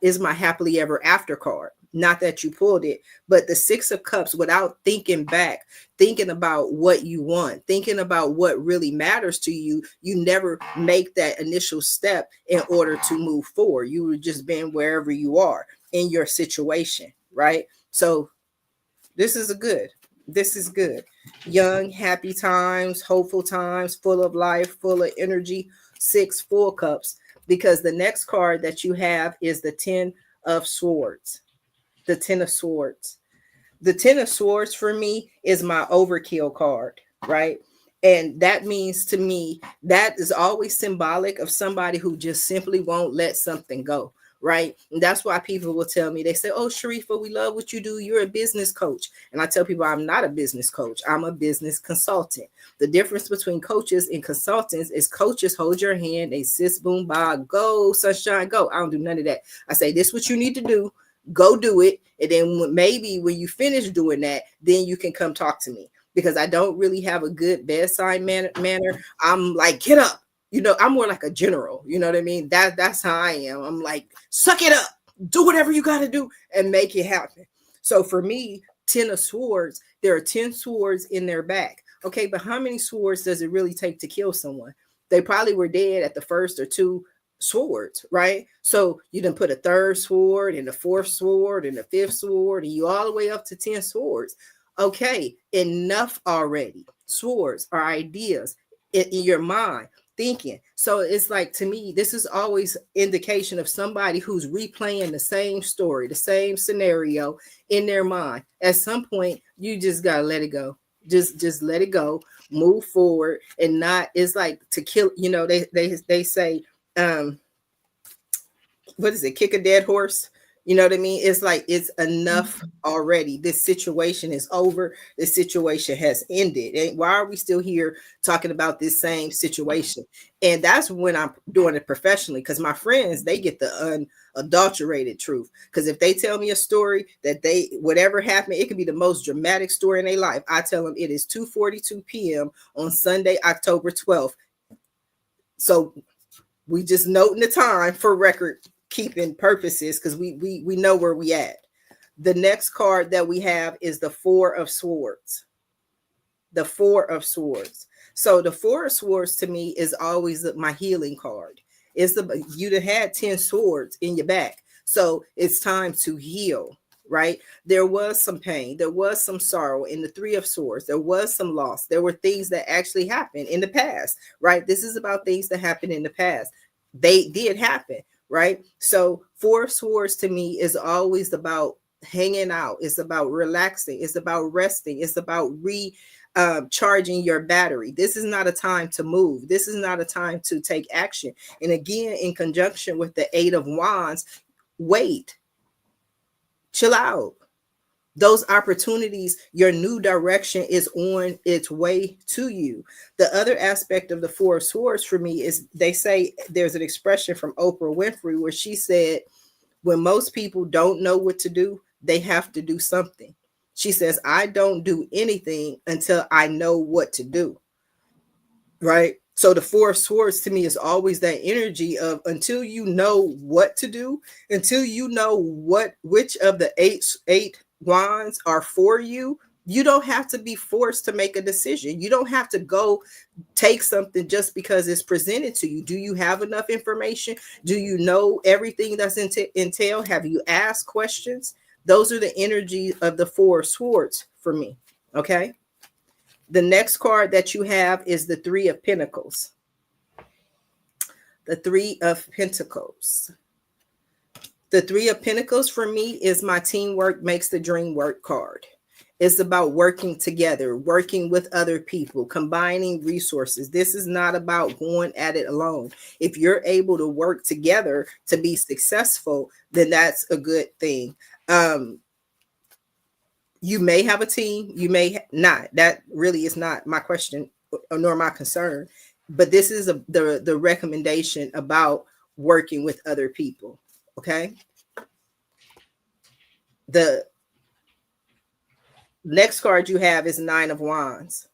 Speaker 1: is my happily ever after card. Not that you pulled it, but the Six of Cups, without thinking back, thinking about what you want, thinking about what really matters to you, you never make that initial step in order to move forward. You would just been wherever you are in your situation, right? So this is good. This is good. Young, happy times, hopeful times, full of life, full of energy. Six full cups, because the next card that you have is the Ten of Swords. The Ten of Swords. The Ten of Swords for me is my overkill card, right? And that means to me, that is always symbolic of somebody who just simply won't let something go, right? And that's why people will tell me, they say, oh, Sharifa, we love what you do. You're a business coach. And I tell people I'm not a business coach. I'm a business consultant. The difference between coaches and consultants is coaches hold your hand. They sis, boom, bah, go, sunshine, go. I don't do none of that. I say, this is what you need to do. Go do it. And then maybe when you finish doing that, then you can come talk to me, because I don't really have a good bedside manner. I'm like, get up. You know, I'm more like a general. You know what I mean? That's how I am. I'm like, suck it up. Do whatever you got to do and make it happen. So for me, Ten of Swords, there are 10 swords in their back. Okay, but how many swords does it really take to kill someone? They probably were dead at the first or two swords, right? So you done put a third sword and a fourth sword and a fifth sword, and you all the way up to 10 swords. Okay, enough already. Swords are ideas in your mind, thinking. So it's like, to me, this is always indication of somebody who's replaying the same story, the same scenario in their mind. At some point, you just gotta let it go. Just let it go, move forward, and not, it's like to kill, you know, they say, what is it, kick a dead horse? You know what I mean? It's like, it's enough already. This situation is over. This situation has ended. And why are we still here talking about this same situation? And that's when I'm doing it professionally, because my friends, they get the unadulterated truth. Because if they tell me a story that whatever happened, it could be the most dramatic story in their life. I tell them it is 2:42 p.m. on Sunday, October 12th. So we just noting the time for record keeping purposes, because we know where we at. The next card that we have is the Four of Swords. The Four of Swords. So the Four of Swords to me is always my healing card. You'd have had 10 swords in your back, so it's time to heal, right? There was some pain, there was some sorrow in the Three of Swords, there was some loss, there were things that actually happened in the past, right? This is about things that happened in the past. They did happen, right? So Four of Swords to me is always about hanging out. It's about relaxing. It's about resting. It's about charging your battery. This is not a time to move. This is not a time to take action. And again, in conjunction with the Eight of Wands, wait, chill out. Those opportunities, your new direction is on its way to you. The other aspect of the Four of Swords for me is, they say, there's an expression from Oprah Winfrey where she said, when most people don't know what to do, they have to do something. She says, I don't do anything until I know what to do. Right? So the Four of Swords to me is always that energy of, until you know what to do, until you know which of the eight wands are for you, you don't have to be forced to make a decision. You don't have to go take something just because it's presented to you. Do you have enough information? Do you know everything that's entail? Have you asked questions? Those are the energy of the Four of Swords for me. Okay. The next card that you have is the Three of Pentacles. The Three of Pentacles. The Three of Pentacles for me is my teamwork makes the dream work card. It's about working together, working with other people, combining resources. This is not about going at it alone. If you're able to work together to be successful, then that's a good thing. You may have a team, you may not. That really is not my question nor my concern. But this is the recommendation about working with other people. Okay. The next card you have is Nine of Wands.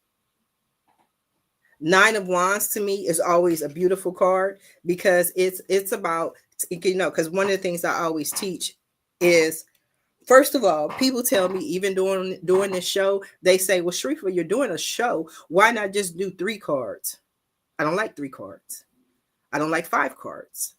Speaker 1: Nine of Wands to me is always a beautiful card because it's about, because one of the things I always teach is, first of all, people tell me, even doing this show, they say, well, Sharifa, you're doing a show. Why not just do 3 cards? I don't like 3 cards. I don't like 5 cards.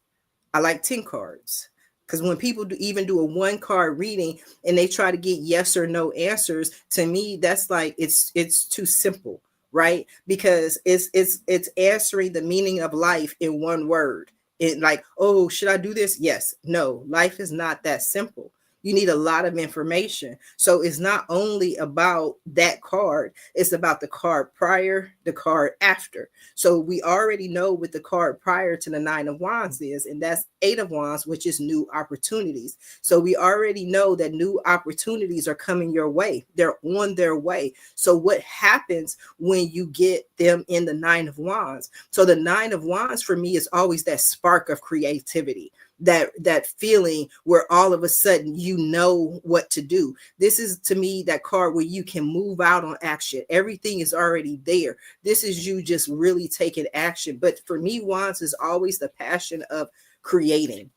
Speaker 1: I like 10 cards. Because when people even do a 1 card reading and they try to get yes or no answers, to me, that's like, it's too simple, right? Because it's answering the meaning of life in 1 word. It like, oh, should I do this? Yes. No, life is not that simple. You need a lot of information. So it's not only about that card, it's about the card prior, the card after. So we already know what the card prior to the Nine of Wands is, and that's 8 of Wands, which is new opportunities. So we already know that new opportunities are coming your way. They're on their way. So what happens when you get them in the Nine of Wands? So the Nine of Wands for me is always that spark of creativity. That feeling where all of a sudden you know what to do. This is, to me, that card where you can move out on action. Everything is already there. This is you just really taking action. But for me, Wands is always the passion of creating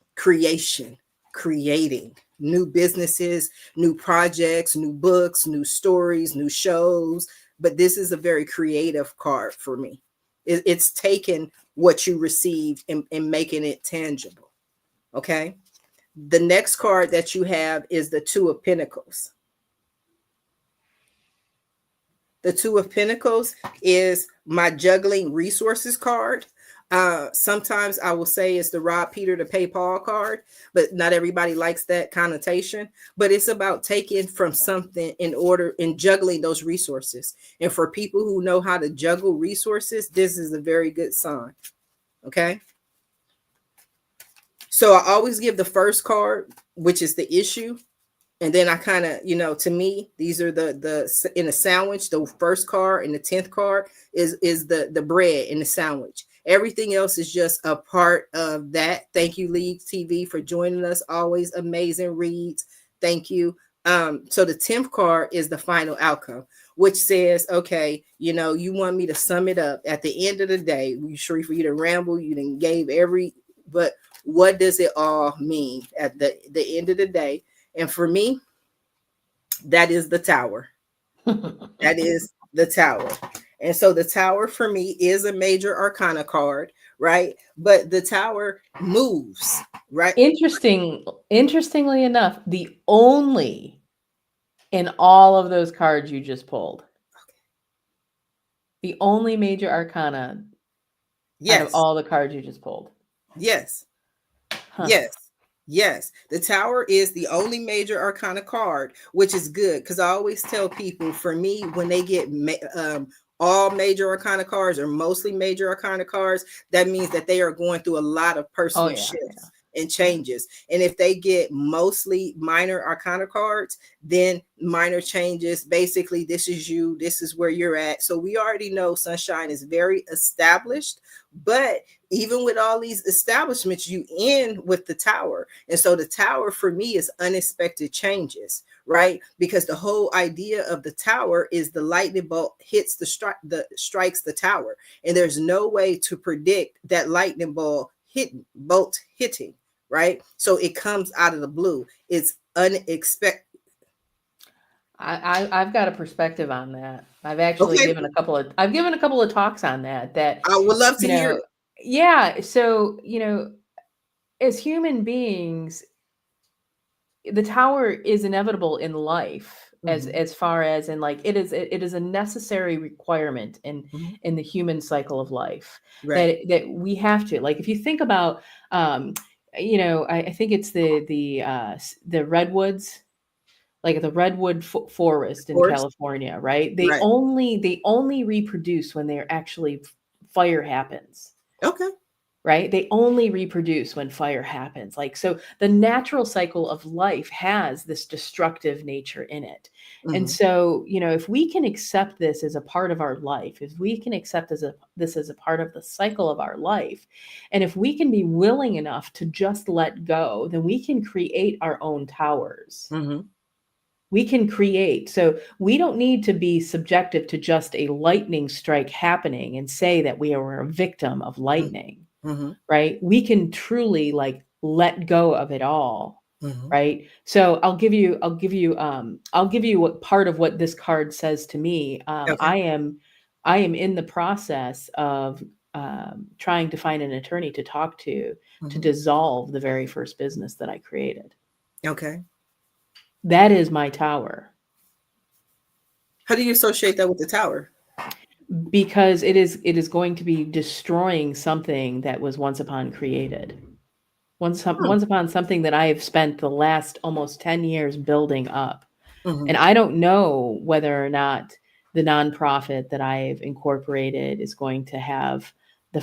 Speaker 1: new businesses, new projects, new books, new stories, new shows. But this is a very creative card for me. It's taking what you received and making it tangible. Okay. The next card that you have is the Two of Pentacles. The Two of Pentacles is my juggling resources card. Sometimes I will say it's the rob Peter to pay Paul card, but not everybody likes that connotation. But it's about taking from something in juggling those resources. And for people who know how to juggle resources, this is a very good sign. Okay. So I always give the first card, which is the issue. And then I kind of, to me, these are the in a sandwich, the first card and the 10th card is the bread in the sandwich. Everything else is just a part of that. Thank you, League TV, for joining us. Always amazing reads. Thank you. So the 10th card is the final outcome, which says, okay, you want me to sum it up at the end of the day. Sharifa, you to ramble, you done gave but what does it all mean at the end of the day? And for me, that is the Tower. That is the Tower. And so the Tower for me is a major arcana card, right? But the Tower moves, right?
Speaker 2: Interestingly enough, the only in all of those cards you just pulled, the only major arcana out of all the cards you just pulled.
Speaker 1: Yes. Huh. Yes. The Tower is the only major arcana card, which is good because I always tell people, for me, when they get all major arcana cards or mostly major arcana cards, that means that they are going through a lot of personal shifts and changes. And if they get mostly minor arcana cards, then minor changes. Basically, this is you, this is where you're at. So we already know Sunshine is very established, but even with all these establishments, you end with the Tower. And so the Tower for me is unexpected changes, right? Because the whole idea of the Tower is the lightning bolt hits strikes the Tower. And there's no way to predict that lightning bolt hitting, right? So it comes out of the blue. It's unexpected.
Speaker 2: I've got a perspective on that. I've actually given a couple of talks on that
Speaker 1: I would love to hear it.
Speaker 2: Yeah. So, as human beings, the Tower is inevitable in life, as far as in like it is a necessary requirement in the human cycle of life, right? that we have to, like, if you think about I think it's the redwoods, like the redwood forest
Speaker 1: Of
Speaker 2: in
Speaker 1: course.
Speaker 2: California, right?
Speaker 1: Right.
Speaker 2: They only reproduce when they're actually fire happens.
Speaker 1: Okay.
Speaker 2: Right? They only reproduce when fire happens. Like, so the natural cycle of life has this destructive nature in it. And
Speaker 1: Mm-hmm.
Speaker 2: so, you know, if we can accept this as a part of our life, if we can accept this as a part of the cycle of our life, and if we can be willing enough to just let go, then we can create our own towers.
Speaker 1: Mm-hmm.
Speaker 2: We can create. So we don't need to be subjective to just a lightning strike happening and say that we are a victim of lightning.
Speaker 1: Mm-hmm.
Speaker 2: Right? We can truly like let go of it all.
Speaker 1: Mm-hmm.
Speaker 2: Right? So I'll give you what part of what this card says to me.
Speaker 1: Okay.
Speaker 2: I am in the process of trying to find an attorney to talk to
Speaker 1: Mm-hmm.
Speaker 2: dissolve the very first business that I created.
Speaker 1: Okay.
Speaker 2: That is my tower.
Speaker 1: How do you associate that with the tower?
Speaker 2: Because it is going to be destroying something that was once upon created. Once upon something that I have spent the last almost 10 years building up.
Speaker 1: Mm-hmm.
Speaker 2: And I don't know whether or not the nonprofit that I've incorporated is going to have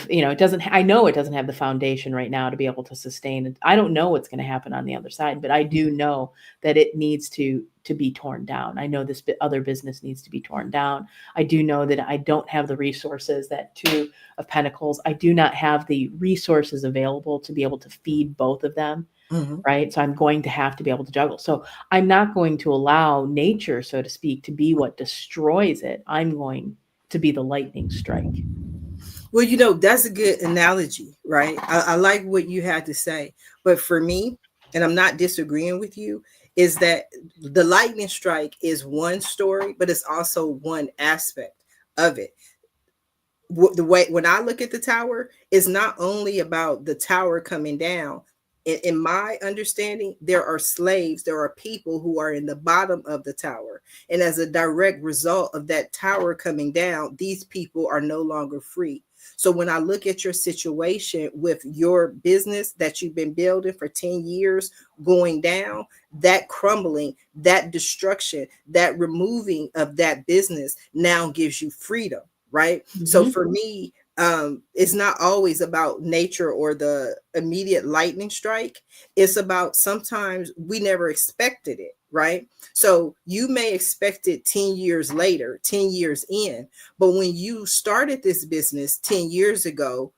Speaker 2: I know it doesn't have the foundation right now to be able to sustain it. I don't know what's going to happen on the other side, but I do know that it needs to be torn down. I know this other business needs to be torn down. I do know that I don't have the resources, that Two of Pentacles. I do not have the resources available to be able to feed both of them.
Speaker 1: Mm-hmm.
Speaker 2: Right. So I'm going to have to be able to juggle. So I'm not going to allow nature, so to speak, to be what destroys it. I'm going to be the lightning strike.
Speaker 1: Well, you know, that's a good analogy, right? I like what you had to say. But for me, and I'm not disagreeing with you, is that the lightning strike is one story, but it's also one aspect of it. The way when I look at the tower, is not only about the tower coming down. In my understanding, there are slaves, there are people who are in the bottom of the tower. And as a direct result of that tower coming down, these people are no longer free. So when I look at your situation with your business that you've been building for 10 years going down, that crumbling, that destruction, that removing of that business now gives you freedom. Right. Mm-hmm. So for me, it's not always about nature or the immediate lightning strike. It's about sometimes we never expected it. Right. So you may expect it 10 years later, 10 years in. But when you started this business 10 years ago,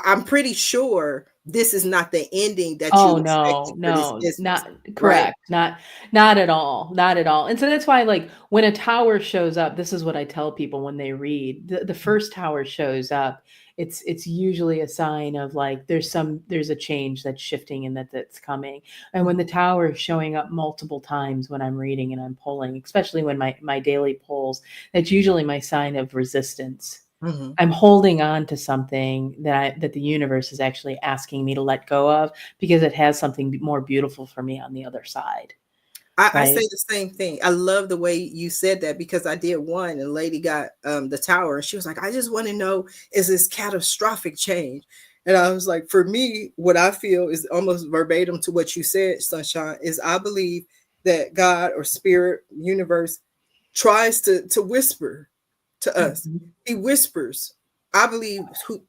Speaker 1: I'm pretty sure this is not the ending that you expected for this business.
Speaker 2: Not
Speaker 1: right?
Speaker 2: correct. Not at all. Not at all. And so that's why, like, when a tower shows up, this is what I tell people when they read. The first tower shows up, it's usually a sign of like there's a change that's shifting and that's coming. And when the tower is showing up multiple times when I'm reading and I'm pulling, especially when my daily pulls, that's usually my sign of resistance. Mm-hmm. I'm holding on to something that the universe is actually asking me to let go of because it has something more beautiful for me on the other side.
Speaker 1: I say the same thing. I love the way you said that because I did one and the lady got the tower and she was like, I just want to know, is this catastrophic change? And I was like, for me, what I feel is almost verbatim to what you said, Sunshine, is I believe that God or spirit, universe tries to whisper to us. Mm-hmm. He whispers. I believe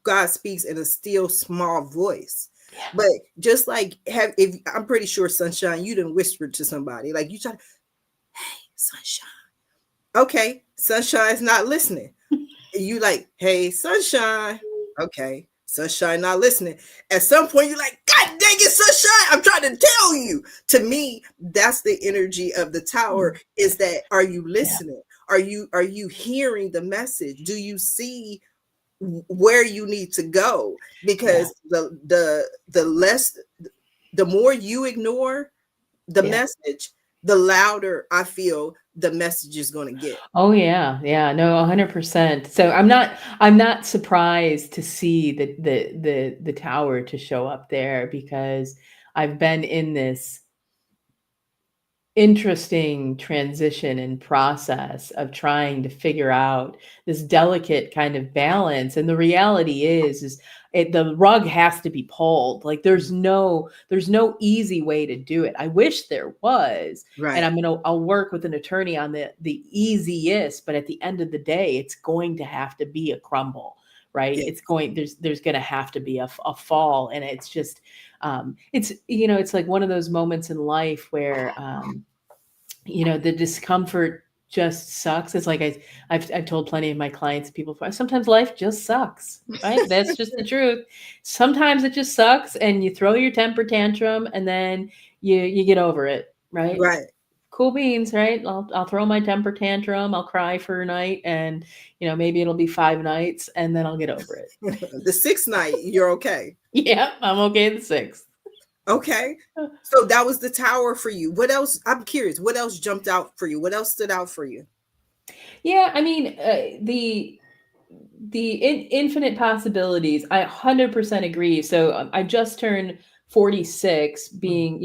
Speaker 1: God speaks in a still small voice. Yeah. But just like if I'm pretty sure, Sunshine, you didn't whisper to somebody. Like you try to, hey, Sunshine. Okay, Sunshine's not listening. You like, hey, Sunshine. Okay, Sunshine not listening. At some point, you're like, God dang it, Sunshine, I'm trying to tell you. To me, that's the energy of the tower, is that, are you listening? Yeah. Are you hearing the message? Do you see where you need to go? Because the more you ignore the message, the louder I feel the message is going to get.
Speaker 2: Oh yeah. No, 100%. So I'm not surprised to see the tower to show up there because I've been in this interesting transition and process of trying to figure out this delicate kind of balance. And the reality is the rug has to be pulled. Like there's no easy way to do it. I wish there was. And
Speaker 1: Right.
Speaker 2: I'll work with an attorney on the easiest, but at the end of the day, it's going to have to be a crumble, right?
Speaker 1: Yeah.
Speaker 2: There's going to have to be a fall. And it's just, it's like one of those moments in life where, the discomfort just sucks. It's like I've told plenty of my clients, people, sometimes life just sucks, right? That's just the truth. Sometimes it just sucks, and you throw your temper tantrum, and then you get over it, right?
Speaker 1: Right.
Speaker 2: Cool beans, right? I'll throw my temper tantrum, I'll cry for a night, and maybe it'll be 5 nights, and then I'll get over it.
Speaker 1: The sixth night, you're okay.
Speaker 2: Yeah, I'm okay the 6th.
Speaker 1: Okay. So that was the tower for you. What else? I'm curious. What else jumped out for you? What else stood out for you?
Speaker 2: Yeah, I mean, infinite possibilities. I 100% agree. So I just turned 46,
Speaker 1: Mhm.
Speaker 2: being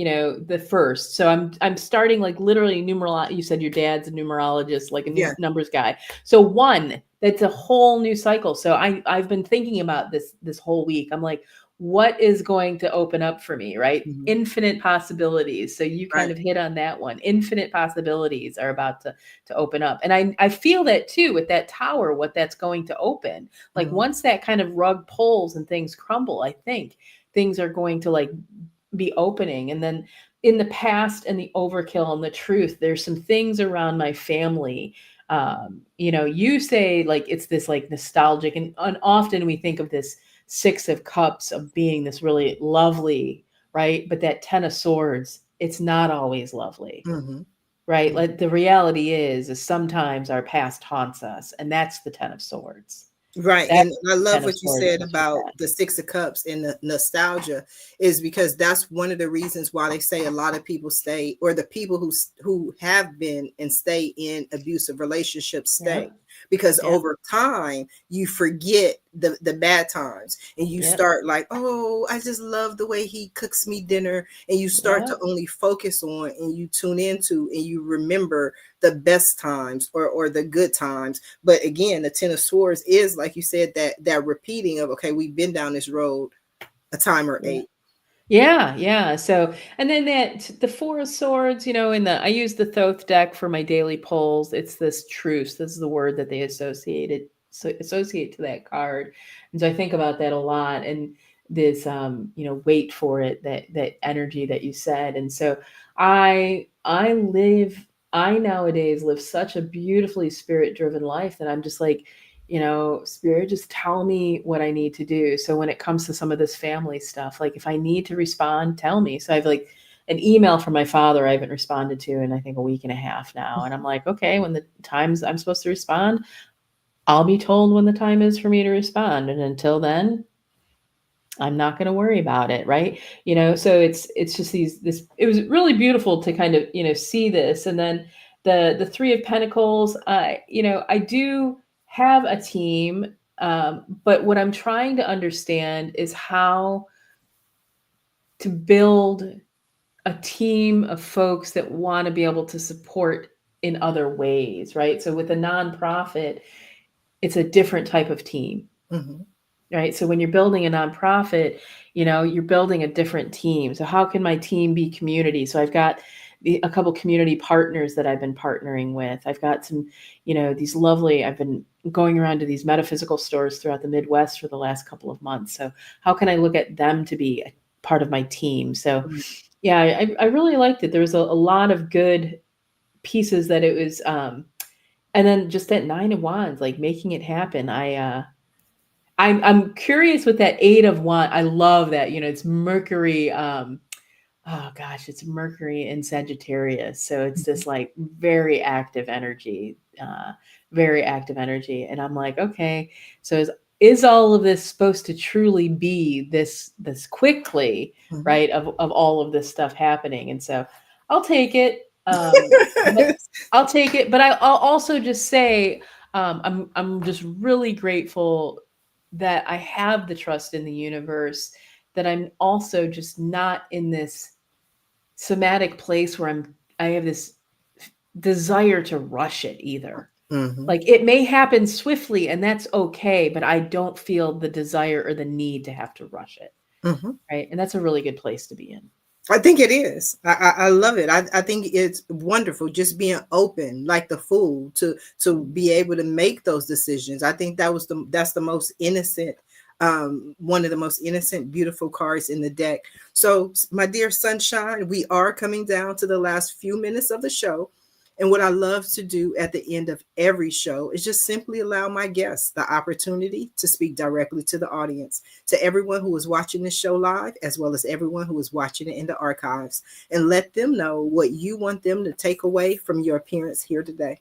Speaker 2: the first. So I'm starting like literally numerology. You said your dad's a numerologist, like a
Speaker 1: Yeah.
Speaker 2: numbers guy. So one, that's a whole new cycle. So I've been thinking about this whole week. I'm like, what is going to open up for me, right?
Speaker 1: Mhm.
Speaker 2: Infinite possibilities. So you kind
Speaker 1: Right.
Speaker 2: of hit on that one. Infinite possibilities are about to open up. And I feel that too with that tower, what that's going to open. Like
Speaker 1: Mhm.
Speaker 2: once that kind of rug pulls and things crumble, I think things are going to like be opening. And then in the past and the overkill and the truth, there's some things around my family. You say like it's this like nostalgic, and often we think of this 6 of Cups of being this really lovely, right? But that 10 of Swords, it's not always lovely,
Speaker 1: Mhm.
Speaker 2: right?
Speaker 1: Mhm.
Speaker 2: Like the reality is sometimes our past haunts us, and that's the 10 of Swords.
Speaker 1: Right.
Speaker 2: That's
Speaker 1: And I
Speaker 2: ten
Speaker 1: love
Speaker 2: of
Speaker 1: what you
Speaker 2: Swords
Speaker 1: said
Speaker 2: is your
Speaker 1: about
Speaker 2: past.
Speaker 1: the Six of Cups and the nostalgia, is because that's one of the reasons why they say a lot of people stay, or the people who have been and stay in abusive relationships stay,
Speaker 2: Yep.
Speaker 1: because
Speaker 2: Yep.
Speaker 1: over time you forget the bad times, and you
Speaker 2: Yep.
Speaker 1: start like, oh, I just love the way he cooks me dinner, and you start to
Speaker 2: Yep.
Speaker 1: only focus on, and you tune into, and you remember the best times, or the good times. But again, the 10 of Swords is, like you said, that repeating of, okay, we've been down this road a time or
Speaker 2: Yeah.
Speaker 1: eight.
Speaker 2: Yeah, yeah. So, and then the 4 of Swords, in I use the Thoth deck for my daily polls. It's this truce. This is the word that they associate to that card. And so I think about that a lot, and this, wait for it, that energy that you said. And so I nowadays live such a beautifully spirit driven life that I'm just like, Spirit, just tell me what I need to do. So when it comes to some of this family stuff, like if I need to respond, tell me. So I've like an email from my father I haven't responded to in I think a week and a half now. And I'm like, okay, when the times I'm supposed to respond, I'll be told when the time is for me to respond. And until then, I'm not going to worry about it, right? So it's just this it was really beautiful to kind of, see this. And then the 3 of Pentacles, I do have a team, but what I'm trying to understand is how to build a team of folks that want to be able to support in other ways, right? So with a nonprofit, it's a different type of team,
Speaker 1: Mhm.
Speaker 2: right? So when you're building a nonprofit, you're building a different team. So how can my team be community? So I've got a couple community partners that I've been partnering with. I've got some, these lovely, I've been going around to these metaphysical stores throughout the Midwest for the last couple of months. So how can I look at them to be a part of my team? So
Speaker 1: Right.
Speaker 2: yeah, I really liked it. There was a lot of good pieces that it was, and then just that 9 of Wands, like making it happen. I'm curious with that 8 of Wands. I love that. It's Mercury. Oh gosh, it's Mercury in Sagittarius. So it's
Speaker 1: Mhm.
Speaker 2: this like very active energy, very active energy. And I'm like, okay, so is all of this supposed to truly be this quickly,
Speaker 1: Mhm.
Speaker 2: right? Of all of this stuff happening. And so I'll take it. But I'll take it. But I'll also just say, I'm just really grateful that I have the trust in the universe, that I'm also just not in this somatic place where I'm desire to rush it either.
Speaker 1: Mm-hmm.
Speaker 2: Like it may happen swiftly and that's okay, but I don't feel the desire or the need to have to rush it.
Speaker 1: Mm-hmm.
Speaker 2: Right. And that's a really good place to be in.
Speaker 1: I think it is. I love it. I think it's wonderful just being open like the fool to be able to make those decisions. I think that's the most innocent, one of the most innocent, beautiful cards in the deck. So, my dear sunshine, we are coming down to the last few minutes of the show. And what I love to do at the end of every show is just simply allow my guests the opportunity to speak directly to the audience, to everyone who is watching this show live, as well as everyone who is watching it in the archives, and let them know what you want them to take away from your appearance here today.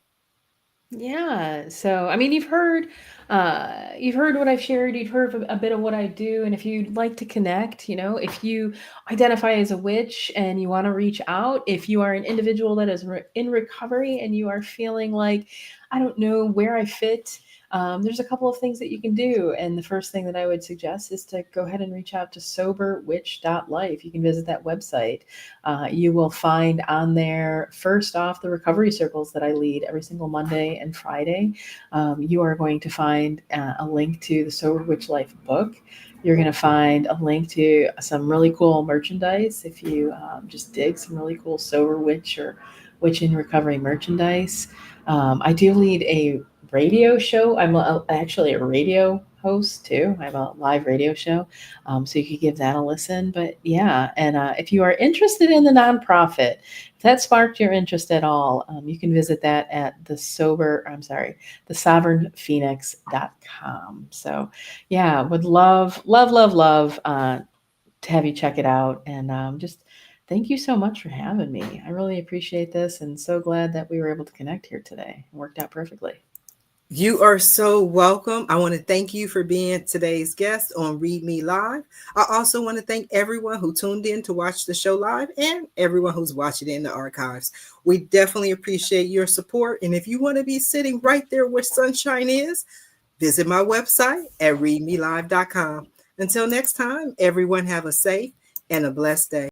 Speaker 2: Yeah. So, I mean, you've heard what I've shared. You've heard a bit of what I do. And if you'd like to connect, if you identify as a witch and you want to reach out, if you are an individual that is in recovery and you are feeling like, I don't know where I fit, there's a couple of things that you can do. And the first thing that I would suggest is to go ahead and reach out to soberwitch.life. You can visit that website. You will find on there, first off, the recovery circles that I lead every single Monday and Friday. You are going to find a link to the Sober Witch Life book. You're going to find a link to some really cool merchandise if you just dig some really cool Sober Witch or Witch in Recovery merchandise. I do lead a radio show. I'm actually a radio host too. I have a live radio show, so you could give that a listen. But yeah, and if you are interested in the nonprofit, if that sparked your interest at all, you can visit that at thesovereignphoenix.com. So yeah, would love to have you check it out, and just thank you so much for having me. I really appreciate this, and so glad that we were able to connect here today. It worked out perfectly.
Speaker 1: You are so welcome. I want to thank you for being today's guest on Read Me Live. I also want to thank everyone who tuned in to watch the show live and everyone who's watching it in the archives. We definitely appreciate your support. And if you want to be sitting right there where sunshine is, visit my website at readmelive.com. Until next time, everyone have a safe and a blessed day.